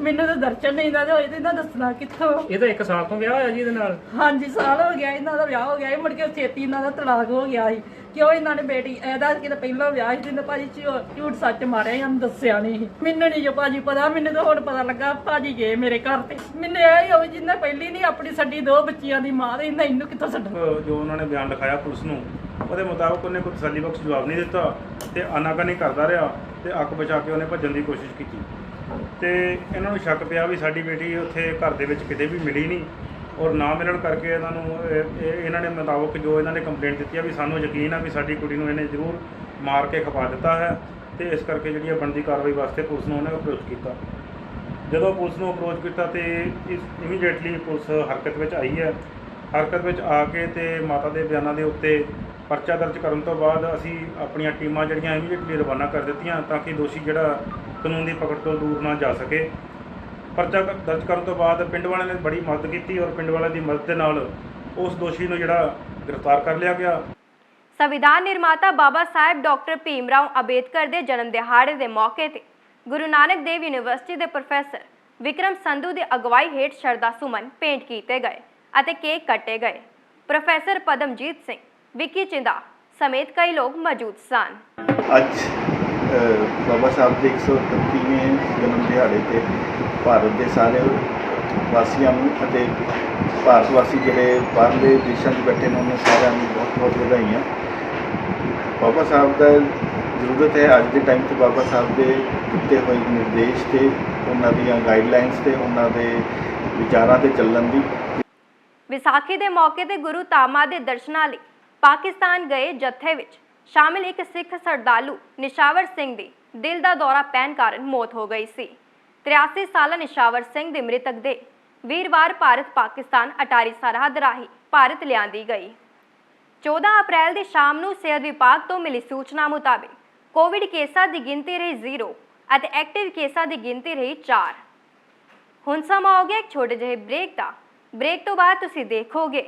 ਮੈਨੂੰ ਤਾਂ ਦਰਸ਼ਨ ਨਹੀਂ ਦਾ ਹੋਏ ਤੇ ਇਹਨਾਂ ਦੱਸਣਾ ਕਿੱਥੋਂ। ਇਹ ਤਾਂ 1 ਸਾਲ ਤੋਂ ਵਿਆਹ ਹੋਇਆ ਜੀ ਇਹਦੇ ਨਾਲ? ਹਾਂਜੀ, ਸਾਲ ਹੋ ਗਿਆ ਇਹਨਾਂ ਦਾ ਵਿਆਹ ਹੋ ਗਿਆ। ਮੁੜ ਕੇ ਛੇਤੀ ਇਹਨਾਂ ਦਾ ਤਲਾਕ ਹੋ ਗਿਆ ਸੀ। ਕਿਉਂ ਇਹਨਾਂ ਨੇ ਬੇਟੀ ਇਹਦਾ ਕਿਤੇ ਪਹਿਲਾਂ ਵਿਆਹ ਸੀ ਤੇ ਭਾਜੀ ਝੂਠ ਸੱਚ ਮਾਰਿਆ, ਇਹਨੂੰ ਦੱਸਿਆ ਨਹੀਂ। ਮੈਨੂੰ ਨਹੀਂ ਜੋ ਭਾਜੀ ਪਤਾ, ਮੈਨੂੰ ਤਾਂ ਹੁਣ ਪਤਾ ਲੱਗਾ ਭਾਜੀ ਗਏ ਮੇਰੇ ਘਰ ਤੇ। ਮੈਨੂੰ ਇਹ ਹੀ ਹੋਵੇ ਜਿੰਨਾ ਪਹਿਲੀ ਨਹੀਂ ਆਪਣੀ ਛੱਡੀ 2 ਬੱਚਿਆਂ ਦੀ ਮਾਂ ਤੇ ਇਹਨੂੰ ਕਿੱਥੋਂ ਛੱਡਣਾ। ਜੋ ਉਹਨਾਂ ਨੇ ਬਿਆਨ ਲਿਖਾਇਆ ਪੁਲਿਸ ਨੂੰ, ਉਹਦੇ ਮੁਤਾਬਕ ਉਹਨੇ ਕੋਈ ਤਸੱਲੀ ਬਖਸ਼ ਜਵਾਬ ਨਹੀਂ ਦਿੱਤਾ ਤੇ ਆਨਾਕਾਨੀ ਕਰਦਾ ਰਿਹਾ ਤੇ ਅੱਖ ਬਚਾ ਕੇ ਉਹਨੇ ਭੱਜਣ ਦੀ ਕੋਸ਼ਿਸ਼ ਕੀਤੀ ਤੇ ਇਹਨਾਂ ਨੂੰ ਸ਼ੱਕ ਪਿਆ ਵੀ ਸਾਡੀ ਬੇਟੀ ਉੱਥੇ ਘਰ ਦੇ ਵਿੱਚ ਕਿਤੇ ਵੀ ਮਿਲੀ ਨਹੀਂ ਔਰ ਨਾ ਮਿਲਣ ਕਰਕੇ ਇਹਨਾਂ ਨੇ ਮੁਤਾਬਕ ਜੋ ਇਹਨਾਂ ਨੇ ਕੰਪਲੇਂਟ ਦਿੱਤੀ ਆ ਵੀ ਸਾਨੂੰ ਯਕੀਨ ਆ ਵੀ ਸਾਡੀ ਕੁੜੀ ਨੂੰ ਇਹਨੇ ਜ਼ਰੂਰ ਮਾਰ ਕੇ ਖਪਾ ਦਿੱਤਾ ਹੈ ਤੇ ਇਸ ਕਰਕੇ ਜਿਹੜੀ ਬਣਦੀ ਕਾਰਵਾਈ ਵਾਸਤੇ ਪੁਲਿਸ ਨੂੰ ਉਹਨੇ ਅਪਰੋਚ ਕੀਤਾ। ਜਦੋਂ ਪੁਲਿਸ ਨੂੰ ਅਪਰੋਚ ਕੀਤਾ ਤੇ ਇਮੀਡੀਏਟਲੀ ਪੁਲਿਸ ਹਰਕਤ ਵਿੱਚ ਆਈ ਹੈ। ਹਰਕਤ ਵਿੱਚ ਆ ਕੇ ਤੇ ਮਾਤਾ ਦੇ ਬਿਆਨਾਂ ਦੇ ਉੱਤੇ ਪਰਚਾ ਦਰਜ ਕਰਨ ਤੋਂ ਬਾਅਦ ਅਸੀਂ ਆਪਣੀਆਂ ਟੀਮਾਂ ਜਿਹੜੀਆਂ ਇਮੀਡੀਏਟਲੀ ਰਵਾਨਾ ਕਰ ਦਿੱਤੀਆਂ ਤਾਂ ਕਿ ਦੋਸ਼ੀ ਜਿਹੜਾ ਕਾਨੂੰਨ ਦੀ ਪਕੜ ਤੋਂ ਦੂਰ ਨਾ ਜਾ ਸਕੇ। ਪਰਚਾ ਦਰਜ ਕਰਨ ਤੋਂ ਬਾਅਦ ਪਿੰਡ ਵਾਲਿਆਂ ਨੇ ਬੜੀ ਮਦਦ ਕੀਤੀ ਔਰ ਪਿੰਡ ਵਾਲਿਆਂ ਦੀ ਮਦਦ ਦੇ ਨਾਲ ਉਸ ਦੋਸ਼ੀ ਨੂੰ ਜਿਹੜਾ ਗ੍ਰਿਫਤਾਰ ਕਰ ਲਿਆ ਗਿਆ। ਸੰਵਿਧਾਨ ਨਿਰਮਾਤਾ ਬਾਬਾ ਸਾਹਿਬ ਡਾਕਟਰ ਭੀਮਰਾਓ ਅੰਬੇਦਕਰ ਦੇ ਜਨਮ ਦਿਹਾੜੇ ਦੇ ਮੌਕੇ ਤੇ ਗੁਰੂ ਨਾਨਕ ਦੇਵ ਯੂਨੀਵਰਸਿਟੀ ਦੇ ਪ੍ਰੋਫੈਸਰ ਵਿਕਰਮ ਸੰਧੂ ਦੀ ਅਗਵਾਈ ਹੇਠ ਸ਼ਰਧਾ ਸੁਮਨ ਭੇਂਟ ਕੀਤੇ ਗਏ ਅਤੇ ਕੇਕ ਕੱਟੇ ਗਏ। ਪ੍ਰੋਫੈਸਰ ਪਦਮਜੀਤ ਸਿੰਘ, ਵਿੱਕੀ ਚਿੰਦਾ ਸਮੇਤ ਕਈ ਲੋਕ ਮੌਜੂਦ ਸਨ। ਅੱਜ ਬਾਬਾ ਸਾਹਿਬ ਦੇ 131ਵੇਂ ਜਨਮ ਦਿਹਾੜੇ ਤੇ ਭਾਰਤ ਦੇ ਸਾਰੇ ਵਾਸੀਆਂ ਨੂੰ ਅਤੇ ਭਾਰਤ ਵਾਸੀ ਜਿਹੜੇ ਬਾਹਰਲੇ ਦੇਸ਼ਾਂ 'ਚ ਬੈਠੇ ਨੇ ਉਹਨਾਂ ਸਾਰਿਆਂ ਨੂੰ ਬਹੁਤ ਬਹੁਤ ਵਧਾਈਆਂ। ਬਾਬਾ ਸਾਹਿਬ ਦਾ ਜ਼ਰੂਰਤ ਹੈ ਅੱਜ ਦੇ ਟਾਈਮ 'ਤੇ ਬਾਬਾ ਸਾਹਿਬ ਦੇ ਦਿੱਤੇ ਹੋਏ ਨਿਰਦੇਸ਼ ਤੇ ਉਹਨਾਂ ਦੀਆਂ ਗਾਈਡਲਾਈਨਸ ਤੇ ਉਹਨਾਂ ਦੇ ਵਿਚਾਰਾਂ ਤੇ ਚੱਲਣ ਦੀ। ਵਿਸਾਖੀ ਦੇ ਮੌਕੇ ਤੇ ਗੁਰੂ ਧਾਮਾਂ ਦੇ ਦਰਸ਼ਨਾਂ ਲਈ ਪਾਕਿਸਤਾਨ ਗਏ ਜੱਥੇ ਵਿੱਚ ਸ਼ਾਮਿਲ ਇੱਕ ਸਿੱਖ ਸ਼ਰਧਾਲੂ ਨਿਸ਼ਾਵਰ ਸਿੰਘ ਦੀ ਦਿਲ ਦਾ ਦੌਰਾ ਪੈਣ ਕਾਰਨ ਮੌਤ ਹੋ ਗਈ ਸੀ। 83 ਸਾਲਾ ਨਿਸ਼ਾਵਰ ਸਿੰਘ ਦੀ ਮ੍ਰਿਤਕ ਦੇ ਵੀਰਵਾਰ ਭਾਰਤ ਪਾਕਿਸਤਾਨ ਅਟਾਰੀ ਸਰਹੱਦ ਰਾਹੀਂ ਭਾਰਤ ਲਿਆਂਦੀ ਗਈ। 14 ਅਪ੍ਰੈਲ ਦੀ ਸ਼ਾਮ ਨੂੰ ਸਿਹਤ ਵਿਭਾਗ ਤੋਂ ਮਿਲੀ ਸੂਚਨਾ ਮੁਤਾਬਿਕ ਕੋਵਿਡ ਕੇਸਾਂ ਦੀ ਗਿਣਤੀ ਰਹੀ 0 ਅਤੇ ਐਕਟਿਵ ਕੇਸਾਂ ਦੀ ਗਿਣਤੀ ਰਹੀ 4। ਹੁਣ ਸਮਾਂ ਹੋ ਗਿਆ ਇੱਕ ਛੋਟੇ ਜਿਹੇ ਬ੍ਰੇਕ ਦਾ। ਬ੍ਰੇਕ ਤੋਂ ਬਾਅਦ ਤੁਸੀਂ ਦੇਖੋਗੇ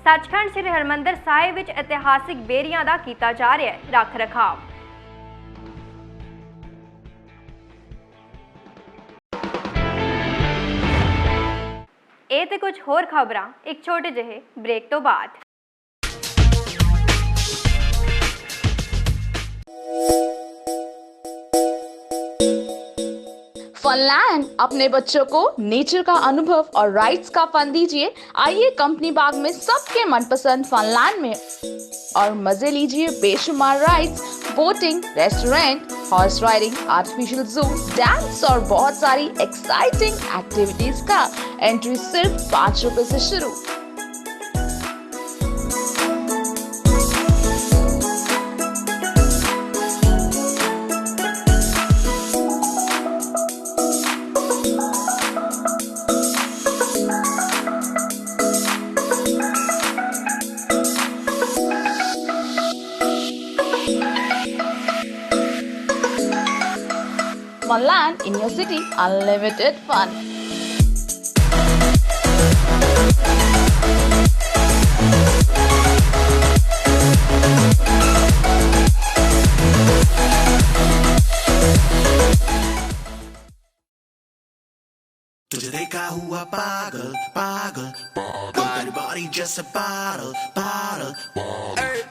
ਸੱਚਖੰਡ ਸ੍ਰੀ ਹਰਿਮੰਦਰ ਸਾਹਿਬ ਵਿੱਚ ਇਤਿਹਾਸਿਕ ਬੇਰੀਆਂ ਦਾ ਕੀਤਾ ਜਾ ਰਿਹਾ ਹੈ ਰੱਖ ਰਖਾਵ। ਇਹ ਤੇ ਕੁਝ ਹੋਰ ਖਬਰਾਂ ਇੱਕ ਛੋਟੇ ਜਿਹੇ ਬ੍ਰੇਕ ਤੋਂ ਬਾਅਦ। फनलैंड अपने बच्चों को नेचर का अनुभव और राइड्स का फन दीजिए। आइए कंपनी बाग में सबके मनपसंद फनलैंड में और मजे लीजिए बेशुमार rides, boating, restaurant, horse riding, artificial जू, डांस और बहुत सारी एक्साइटिंग एक्टिविटीज का एंट्री सिर्फ 5 रुपए से शुरू। Funland in your city, unlimited fun. तुझे देखा हुआ पागल पागल तेरी बॉडी जैसे पागल पागल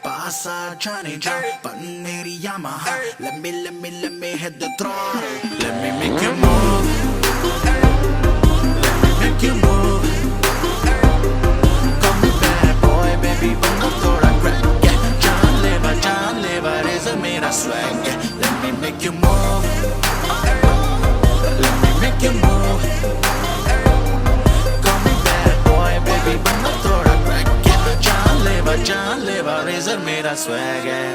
पास आ जाने जा पन मेरी Yamaha let me hit the throttle let me make you move let me make you move come bad boy baby bana thoda crack जान लेवा is mera swag let me make you move let me make you move जान लेवा रेजर मेरा स्वैग है।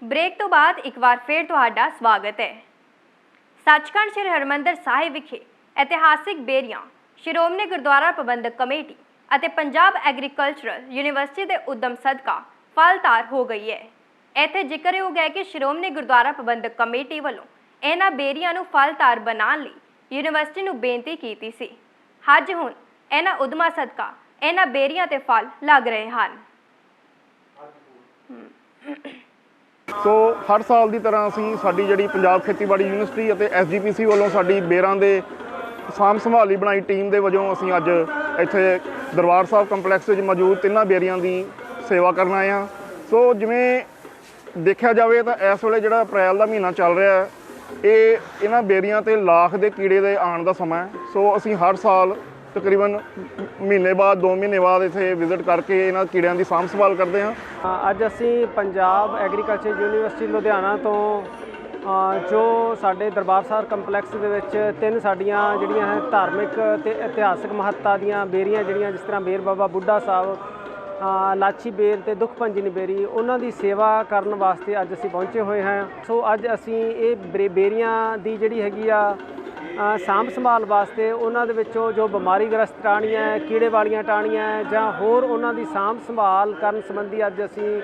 ਬ੍ਰੇਕ ਤੋਂ ਬਾਅਦ ਇੱਕ ਵਾਰ ਫੇਰ ਤੁਹਾਡਾ ਸਵਾਗਤ ਹੈ। ਸੱਚਖੰਡ ਸ੍ਰੀ ਹਰਿਮੰਦਰ ਸਾਹਿਬ ਵਿਖੇ ਇਤਿਹਾਸਿਕ ਬੇਰੀਆਂ ਸ਼੍ਰੋਮਣੀ ਗੁਰਦੁਆਰਾ ਪ੍ਰਬੰਧਕ ਕਮੇਟੀ ਅਤੇ ਪੰਜਾਬ ਐਗਰੀਕਲਚਰਲ ਯੂਨੀਵਰਸਿਟੀ ਦੇ ਉਦਮ ਸਦਕਾ ਫਲਦਾਰ ਹੋ ਗਈ ਹੈ। ਇੱਥੇ ਜ਼ਿਕਰਯੋਗ ਹੈ ਕਿ ਸ਼੍ਰੋਮਣੀ ਗੁਰਦੁਆਰਾ ਪ੍ਰਬੰਧਕ ਕਮੇਟੀ ਵੱਲੋਂ ਇਹਨਾਂ ਬੇਰੀਆਂ ਨੂੰ ਫਲਦਾਰ ਬਣਾਉਣ ਲਈ ਯੂਨੀਵਰਸਿਟੀ ਨੂੰ ਬੇਨਤੀ ਕੀਤੀ ਸੀ। ਅੱਜ ਹੁਣ ਇਹਨਾਂ ਉਦਮਾਂ ਸਦਕਾ ਇਹਨਾਂ ਬੇਰੀਆਂ ਤੇ ਫਲ ਲੱਗ ਰਹੇ ਹਨ। ਸੋ ਹਰ ਸਾਲ ਦੀ ਤਰ੍ਹਾਂ ਅਸੀਂ ਸਾਡੀ ਜਿਹੜੀ ਪੰਜਾਬ ਖੇਤੀਬਾੜੀ ਯੂਨੀਵਰਸਿਟੀ ਅਤੇ SGPC ਵੱਲੋਂ ਸਾਡੀ ਬੇਰਾਂ ਦੇ ਸਾਂਭ ਸੰਭਾਲ ਲਈ ਬਣਾਈ ਟੀਮ ਦੇ ਵਜੋਂ ਅਸੀਂ ਅੱਜ ਇੱਥੇ ਦਰਬਾਰ ਸਾਹਿਬ ਕੰਪਲੈਕਸ ਵਿੱਚ ਮੌਜੂਦ ਤਿੰਨਾਂ ਬੇਰੀਆਂ ਦੀ ਸੇਵਾ ਕਰਨ ਆਏ ਹਾਂ। ਸੋ ਜਿਵੇਂ ਦੇਖਿਆ ਜਾਵੇ ਤਾਂ ਇਸ ਵੇਲੇ ਜਿਹੜਾ ਅਪ੍ਰੈਲ ਦਾ ਮਹੀਨਾ ਚੱਲ ਰਿਹਾ ਹੈ, ਇਹ ਇਹਨਾਂ ਬੇਰੀਆਂ 'ਤੇ ਲਾਖ ਦੇ ਕੀੜੇ ਦੇ ਆਉਣ ਦਾ ਸਮਾਂ ਹੈ। ਸੋ ਅਸੀਂ ਹਰ ਸਾਲ ਤਕਰੀਬਨ ਮਹੀਨੇ ਬਾਅਦ 2 ਮਹੀਨੇ ਬਾਅਦ ਇੱਥੇ ਵਿਜ਼ਿਟ ਕਰਕੇ ਇਹਨਾਂ ਕੀੜਿਆਂ ਦੀ ਸਾਂਭ ਸੰਭਾਲ ਕਰਦੇ ਹਾਂ। ਅੱਜ ਅਸੀਂ ਪੰਜਾਬ ਐਗਰੀਕਲਚਰ ਯੂਨੀਵਰਸਿਟੀ ਲੁਧਿਆਣਾ ਤੋਂ ਜੋ ਸਾਡੇ ਦਰਬਾਰ ਸਾਹਿਬ ਕੰਪਲੈਕਸ ਦੇ ਵਿੱਚ 3 ਸਾਡੀਆਂ ਜਿਹੜੀਆਂ ਹੈ ਧਾਰਮਿਕ ਅਤੇ ਇਤਿਹਾਸਕ ਮਹੱਤਤਾ ਦੀਆਂ ਬੇਰੀਆਂ ਜਿਹੜੀਆਂ ਜਿਸ ਤਰ੍ਹਾਂ ਬੇਰ ਬਾਬਾ ਬੁੱਢਾ ਸਾਹਿਬ, ਲਾਚੀ ਬੇਰ ਅਤੇ ਦੁੱਖ ਭੰਜਨੀ ਬੇਰੀ, ਉਹਨਾਂ ਦੀ ਸੇਵਾ ਕਰਨ ਵਾਸਤੇ ਅੱਜ ਅਸੀਂ ਪਹੁੰਚੇ ਹੋਏ ਹਾਂ। ਸੋ ਅੱਜ ਅਸੀਂ ਇਹ ਬੇਰੀਆਂ ਦੀ ਜਿਹੜੀ ਹੈਗੀ ਆ ਸਾਂਭ ਸੰਭਾਲ ਵਾਸਤੇ ਉਹਨਾਂ ਦੇ ਵਿੱਚੋਂ ਜੋ ਬਿਮਾਰੀਗ੍ਰਸਤ ਟਾਹਣੀਆਂ, ਕੀੜੇ ਵਾਲੀਆਂ ਟਾਹਣੀਆਂ ਜਾਂ ਹੋਰ ਉਹਨਾਂ ਦੀ ਸਾਂਭ ਸੰਭਾਲ ਕਰਨ ਸੰਬੰਧੀ ਅੱਜ ਅਸੀਂ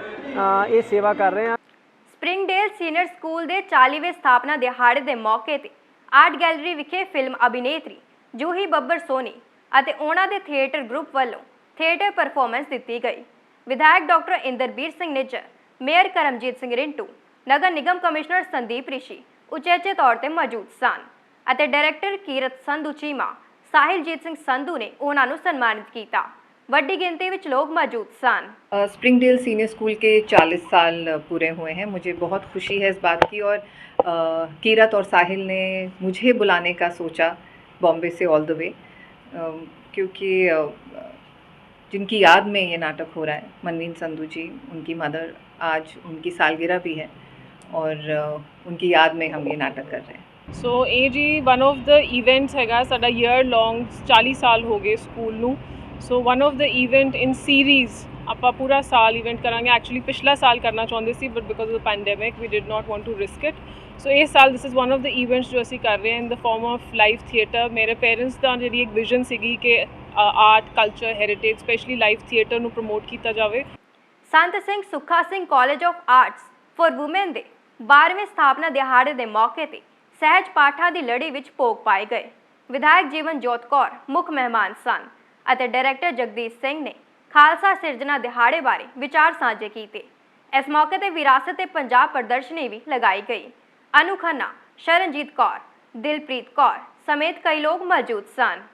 ਇਹ ਸੇਵਾ ਕਰ ਰਹੇ ਹਾਂ। ਸਪ੍ਰਿੰਗਡੇਲ ਸੀਨੀਅਰ ਸਕੂਲ ਦੇ 40ਵੇਂ ਸਥਾਪਨਾ ਦਿਹਾੜੇ ਦੇ ਮੌਕੇ ਤੇ ਆਰਟ ਗੈਲਰੀ ਵਿਖੇ ਫਿਲਮ ਅਭਿਨੇਤਰੀ ਜੂਹੀ ਬੱਬਰ ਸੋਨੀ ਅਤੇ ਉਹਨਾਂ ਦੇ ਥੀਏਟਰ ਗਰੁੱਪ ਵੱਲੋਂ ਥੀਏਟਰ ਪਰਫਾਰਮੈਂਸ ਦਿੱਤੀ ਗਈ। ਵਿਧਾਇਕ doctor Inderbir Singh Nijjar, mayor Karamjit Singh Rintu, Nagar Nigam commissioner Sandeep ਰਿਸ਼ੀ ਉਚੇਚੇ ਤੌਰ ਤੇ ਮੌਜੂਦ ਸਨ ਅਤੇ डायरेक्टर ਕੀਰਤ ਸੰਧੂ ਚੀਮਾ, ਸਾਹਿਲਜੀਤ ਸਿੰਘ ਸੰਧੂ ਨੇ ਉਹਨਾਂ ਨੂੰ ਸਨਮਾਨਿਤ ਕੀਤਾ। बड़ी गिनती में लोग मौजूद सन। स्प्रिंगडेल सीनियर स्कूल के 40 साल पूरे हुए हैं। मुझे बहुत खुशी है इस बात की और कीरत और साहिल ने मुझे बुलाने का सोचा बॉम्बे से ऑल द वे, क्योंकि जिनकी याद में ये नाटक हो रहा है, मनवीन संधू जी, उनकी मदर, आज उनकी सालगिरह भी है और उनकी याद में हम ये नाटक कर रहे हैं। ਸੋ ਇਹ ਜੀ ਵਨ ਆਫ ਦ ਇਵੈਂਟਸ ਹੈਗਾ ਸਾਡਾ ਈਅਰ ਲੌਂਗ 40 ਸਾਲ ਹੋ ਗਏ ਸਕੂਲ ਨੂੰ। ਸੋ one of the event in series ਆਪਾਂ ਪੂਰਾ ਸਾਲ ਇਵੈਂਟ ਕਰਾਂਗੇ। ਐਕਚੁਅਲੀ ਪਿਛਲਾ ਸਾਲ ਕਰਨਾ ਚਾਹੁੰਦੇ ਸੀ but because of the pandemic we did not want to risk it. So ਇਸ ਸਾਲ this is one of the events ਜੋ ਅਸੀਂ ਕਰ ਰਹੇ ਹਾਂ in the form of live theatre. ਮੇਰੇ ਪੇਰੈਂਟਸ ਦਾ ਜਿਹੜੀ ਇੱਕ ਵਿਜ਼ਨ ਸੀਗੀ ਕਿ art culture heritage specially live theatre ਨੂੰ ਪ੍ਰਮੋਟ ਕੀਤਾ ਜਾਵੇ। Sant Singh Sukha Singh college of arts for women ਦੇ 12ਵੇਂ ਸਥਾਪਨਾ ਦਿਹਾੜੇ ਦੇ ਮੌਕੇ ਤੇ ਸਹਿਜ ਪਾਠਾਂ ਦੀ ਲੜੀ ਵਿੱਚ ਭੋਗ ਪਾਏ ਗਏ। ਵਿਧਾਇਕ ਜੀਵਨ ਜੋਤ ਕੌਰ ਮੁੱਖ ਮਹਿਮਾਨ ਸਨ ਅਤੇ ਡਾਇਰੈਕਟਰ ਜਗਦੀਸ਼ ਸਿੰਘ ਨੇ ਖਾਲਸਾ ਸਿਰਜਣਾ ਦਿਹਾੜੇ ਬਾਰੇ ਵਿਚਾਰ ਸਾਂਝੇ ਕੀਤੇ। ਇਸ ਮੌਕੇ ਤੇ ਵਿਰਾਸਤ ਤੇ ਪੰਜਾਬ ਪ੍ਰਦਰਸ਼ਨੀ ਵੀ ਲਗਾਈ ਗਈ। ਅਨੂ ਖੰਨਾ, ਸ਼ਰਨਜੀਤ ਕੌਰ, ਦਿਲਪ੍ਰੀਤ ਕੌਰ ਸਮੇਤ ਕਈ ਲੋਕ ਮੌਜੂਦ ਸਨ।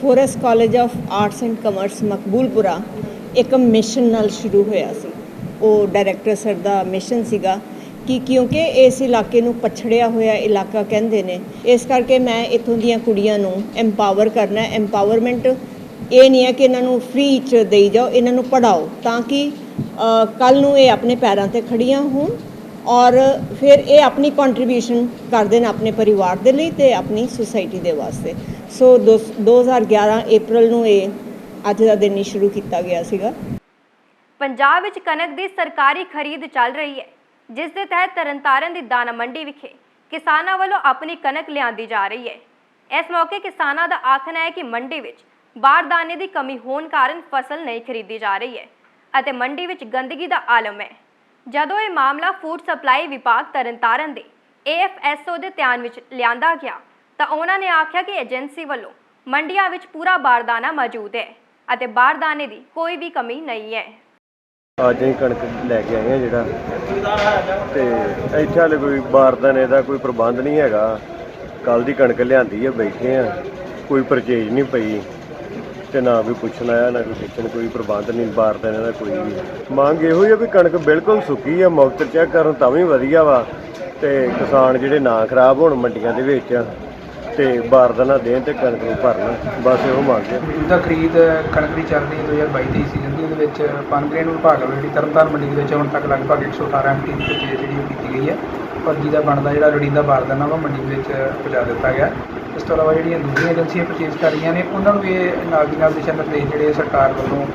Forest college of arts and commerce Maqboolpura ਇੱਕ ਮਿਸ਼ਨ ਨਾਲ ਸ਼ੁਰੂ ਹੋਇਆ ਸੀ। ਉਹ ਡਾਇਰੈਕਟਰ ਸਰ ਦਾ ਮਿਸ਼ਨ ਸੀਗਾ ਕਿ ਕਿਉਂਕਿ ਇਸ ਇਲਾਕੇ ਨੂੰ ਪਛੜਿਆ ਹੋਇਆ ਇਲਾਕਾ ਕਹਿੰਦੇ ਨੇ, ਇਸ ਕਰਕੇ ਮੈਂ ਇੱਥੋਂ ਦੀਆਂ ਕੁੜੀਆਂ ਨੂੰ ਐਮਪਾਵਰ ਕਰਨਾ। ਐਮਪਾਵਰਮੈਂਟ ਇਹ ਨਹੀਂ ਹੈ ਕਿ ਇਹਨਾਂ ਨੂੰ ਫ੍ਰੀ 'ਚ ਦੇਈ ਜਾਓ, ਇਹਨਾਂ ਨੂੰ ਪੜ੍ਹਾਓ ਤਾਂ ਕਿ ਕੱਲ੍ਹ ਨੂੰ ਇਹ ਆਪਣੇ ਪੈਰਾਂ 'ਤੇ ਖੜੀਆਂ ਹੋਣ ਔਰ ਫਿਰ ਇਹ ਆਪਣੀ ਕੰਟਰੀਬਿਊਸ਼ਨ ਕਰਦੇ ਨੇ ਆਪਣੇ ਪਰਿਵਾਰ ਦੇ ਲਈ ਤੇ ਆਪਣੀ ਸੁਸਾਇਟੀ ਦੇ ਵਾਸਤੇ। ਸੋ 2011 ਅਪ੍ਰੈਲ ਨੂੰ ਇਹ ਅੱਜ ਦਾ ਦਿਨ ਹੀ ਸ਼ੁਰੂ ਕੀਤਾ ਗਿਆ ਸੀਗਾ। ਪੰਜਾਬ ਵਿੱਚ ਕਣਕ ਦੀ ਸਰਕਾਰੀ ਖਰੀਦ ਚੱਲ ਰਹੀ ਹੈ, ਜਿਸ ਦੇ ਤਹਿਤ ਤਰਨਤਾਰਨ ਦੀ ਦਾਣਾ ਮੰਡੀ ਵਿਖੇ ਕਿਸਾਨਾਂ ਵੱਲੋਂ ਆਪਣੀ ਕਣਕ ਲਿਆਂਦੀ ਜਾ ਰਹੀ ਹੈ। ਇਸ ਮੌਕੇ ਕਿਸਾਨਾਂ ਦਾ ਆਖਣਾ ਹੈ ਕਿ ਮੰਡੀ ਵਿੱਚ ਬਾਰਦਾਨੇ ਦੀ ਕਮੀ ਹੋਣ ਕਾਰਨ ਫਸਲ ਨਹੀਂ ਖਰੀਦੀ ਜਾ ਰਹੀ ਹੈ ਅਤੇ ਮੰਡੀ ਵਿੱਚ ਗੰਦਗੀ ਦਾ ਆਲਮ ਹੈ। ਜਦੋਂ ਇਹ ਮਾਮਲਾ ਫੂਡ ਸਪਲਾਈ ਵਿਭਾਗ ਤਰਨਤਾਰਨ ਦੇ AFSO ਦੇ ਧਿਆਨ ਵਿੱਚ ਲਿਆਂਦਾ ਗਿਆ ਤਾਂ ਉਹਨਾਂ ਨੇ ਆਖਿਆ ਕਿ ਏਜੰਸੀ ਵੱਲੋਂ ਮੰਡੀਆਂ ਵਿੱਚ ਪੂਰਾ ਬਾਰਦਾਨਾ ਮੌਜੂਦ ਹੈ ਅਤੇ ਬਾਰਦਾਨੇ ਦੀ ਕੋਈ ਵੀ ਕਮੀ ਨਹੀਂ ਹੈ। ਅੱਜ ਹੀ ਕਣਕ ਲੈ ਕੇ ਆਏ ਆ ਜਿਹੜਾ ਤੇ ਇੱਥੇ ਹਾਲੇ ਕੋਈ ਬਾਰਦਾਨੇ ਦਾ ਕੋਈ ਪ੍ਰਬੰਧ ਨਹੀਂ ਹੈਗਾ। ਕੱਲ ਦੀ ਕਣਕ ਲਿਆਂਦੀ ਹੈ, ਬੈਠੇ ਆ, ਕੋਈ ਪਰਚੇਜ ਨਹੀਂ ਪਈ ਤੇ ਨਾ ਕੋਈ ਪੁੱਛਣ ਆਇਆ ਨਾ ਕੋਈ ਪੁੱਛਣ, ਕੋਈ ਪ੍ਰਬੰਧ ਨਹੀਂ ਬਾਰਦਾਨੇ ਦਾ ਕੋਈ ਵੀ। ਮੰਗ ਇਹੋ ਹੀ ਆ ਵੀ ਕਣਕ ਬਿਲਕੁਲ ਸੁੱਕੀ ਆ, ਮੌਕੇ ਚੈੱਕ ਕਰਨ ਤਾਂ ਵੀ ਵਧੀਆ ਵਾ ਤੇ ਕਿਸਾਨ ਜਿਹੜੇ ਨਾ ਖਰਾਬ ਹੋਣ ਮੰਡੀਆਂ ਦੇ ਵਿੱਚ ਤੇ ਬਾਰਦਾਨਾ ਦੇਣ ਤੇ ਕਣਕ ਨੂੰ ਭਰਨ, ਬਸ ਇਹੋ ਮੰਗ ਹੈ। ਮੌਜੂਦਾ ਖਰੀਦ ਕਣਕ ਦੀ ਚੱਲ ਰਹੀ 2022-23 ਸੀਜ਼ਨ ਦੀ, ਉਹਦੇ ਵਿੱਚ ਪਨਗ੍ਰੇਨ ਵਿਭਾਗ ਵੱਲੋਂ ਜਿਹੜੀ ਤਰਨਤਾਰਨ ਮੰਡੀ ਦੇ ਵਿੱਚ ਹੁਣ ਤੱਕ ਲਗਭਗ 118 MT ਦੀ ਪਰਚੇਜ਼ ਜਿਹੜੀ ਉਹ ਕੀਤੀ ਗਈ ਹੈ ਔਰ ਜਿਹਦਾ ਬਣਦਾ ਜਿਹੜਾ ਲੋੜੀਂਦਾ ਬਾਰਦਾਨਾ ਵਾ ਮੰਡੀ ਦੇ ਵਿੱਚ ਪਹੁੰਚਾ ਦਿੱਤਾ ਗਿਆ। ਇਸ ਤੋਂ ਇਲਾਵਾ ਜਿਹੜੀਆਂ ਦੂਜੀਆਂ ਏਜੰਸੀਆਂ ਪਰਚੇਜ਼ ਕਰ ਰਹੀਆਂ ਨੇ ਉਹਨਾਂ ਨੂੰ ਵੀ ਇਹ ਨਾਲ ਦੀ ਨਾਲ ਦਿਸ਼ਾ ਨਿਰਦੇਸ਼ ਜਿਹੜੇ ਸਰਕਾਰ ਵੱਲੋਂ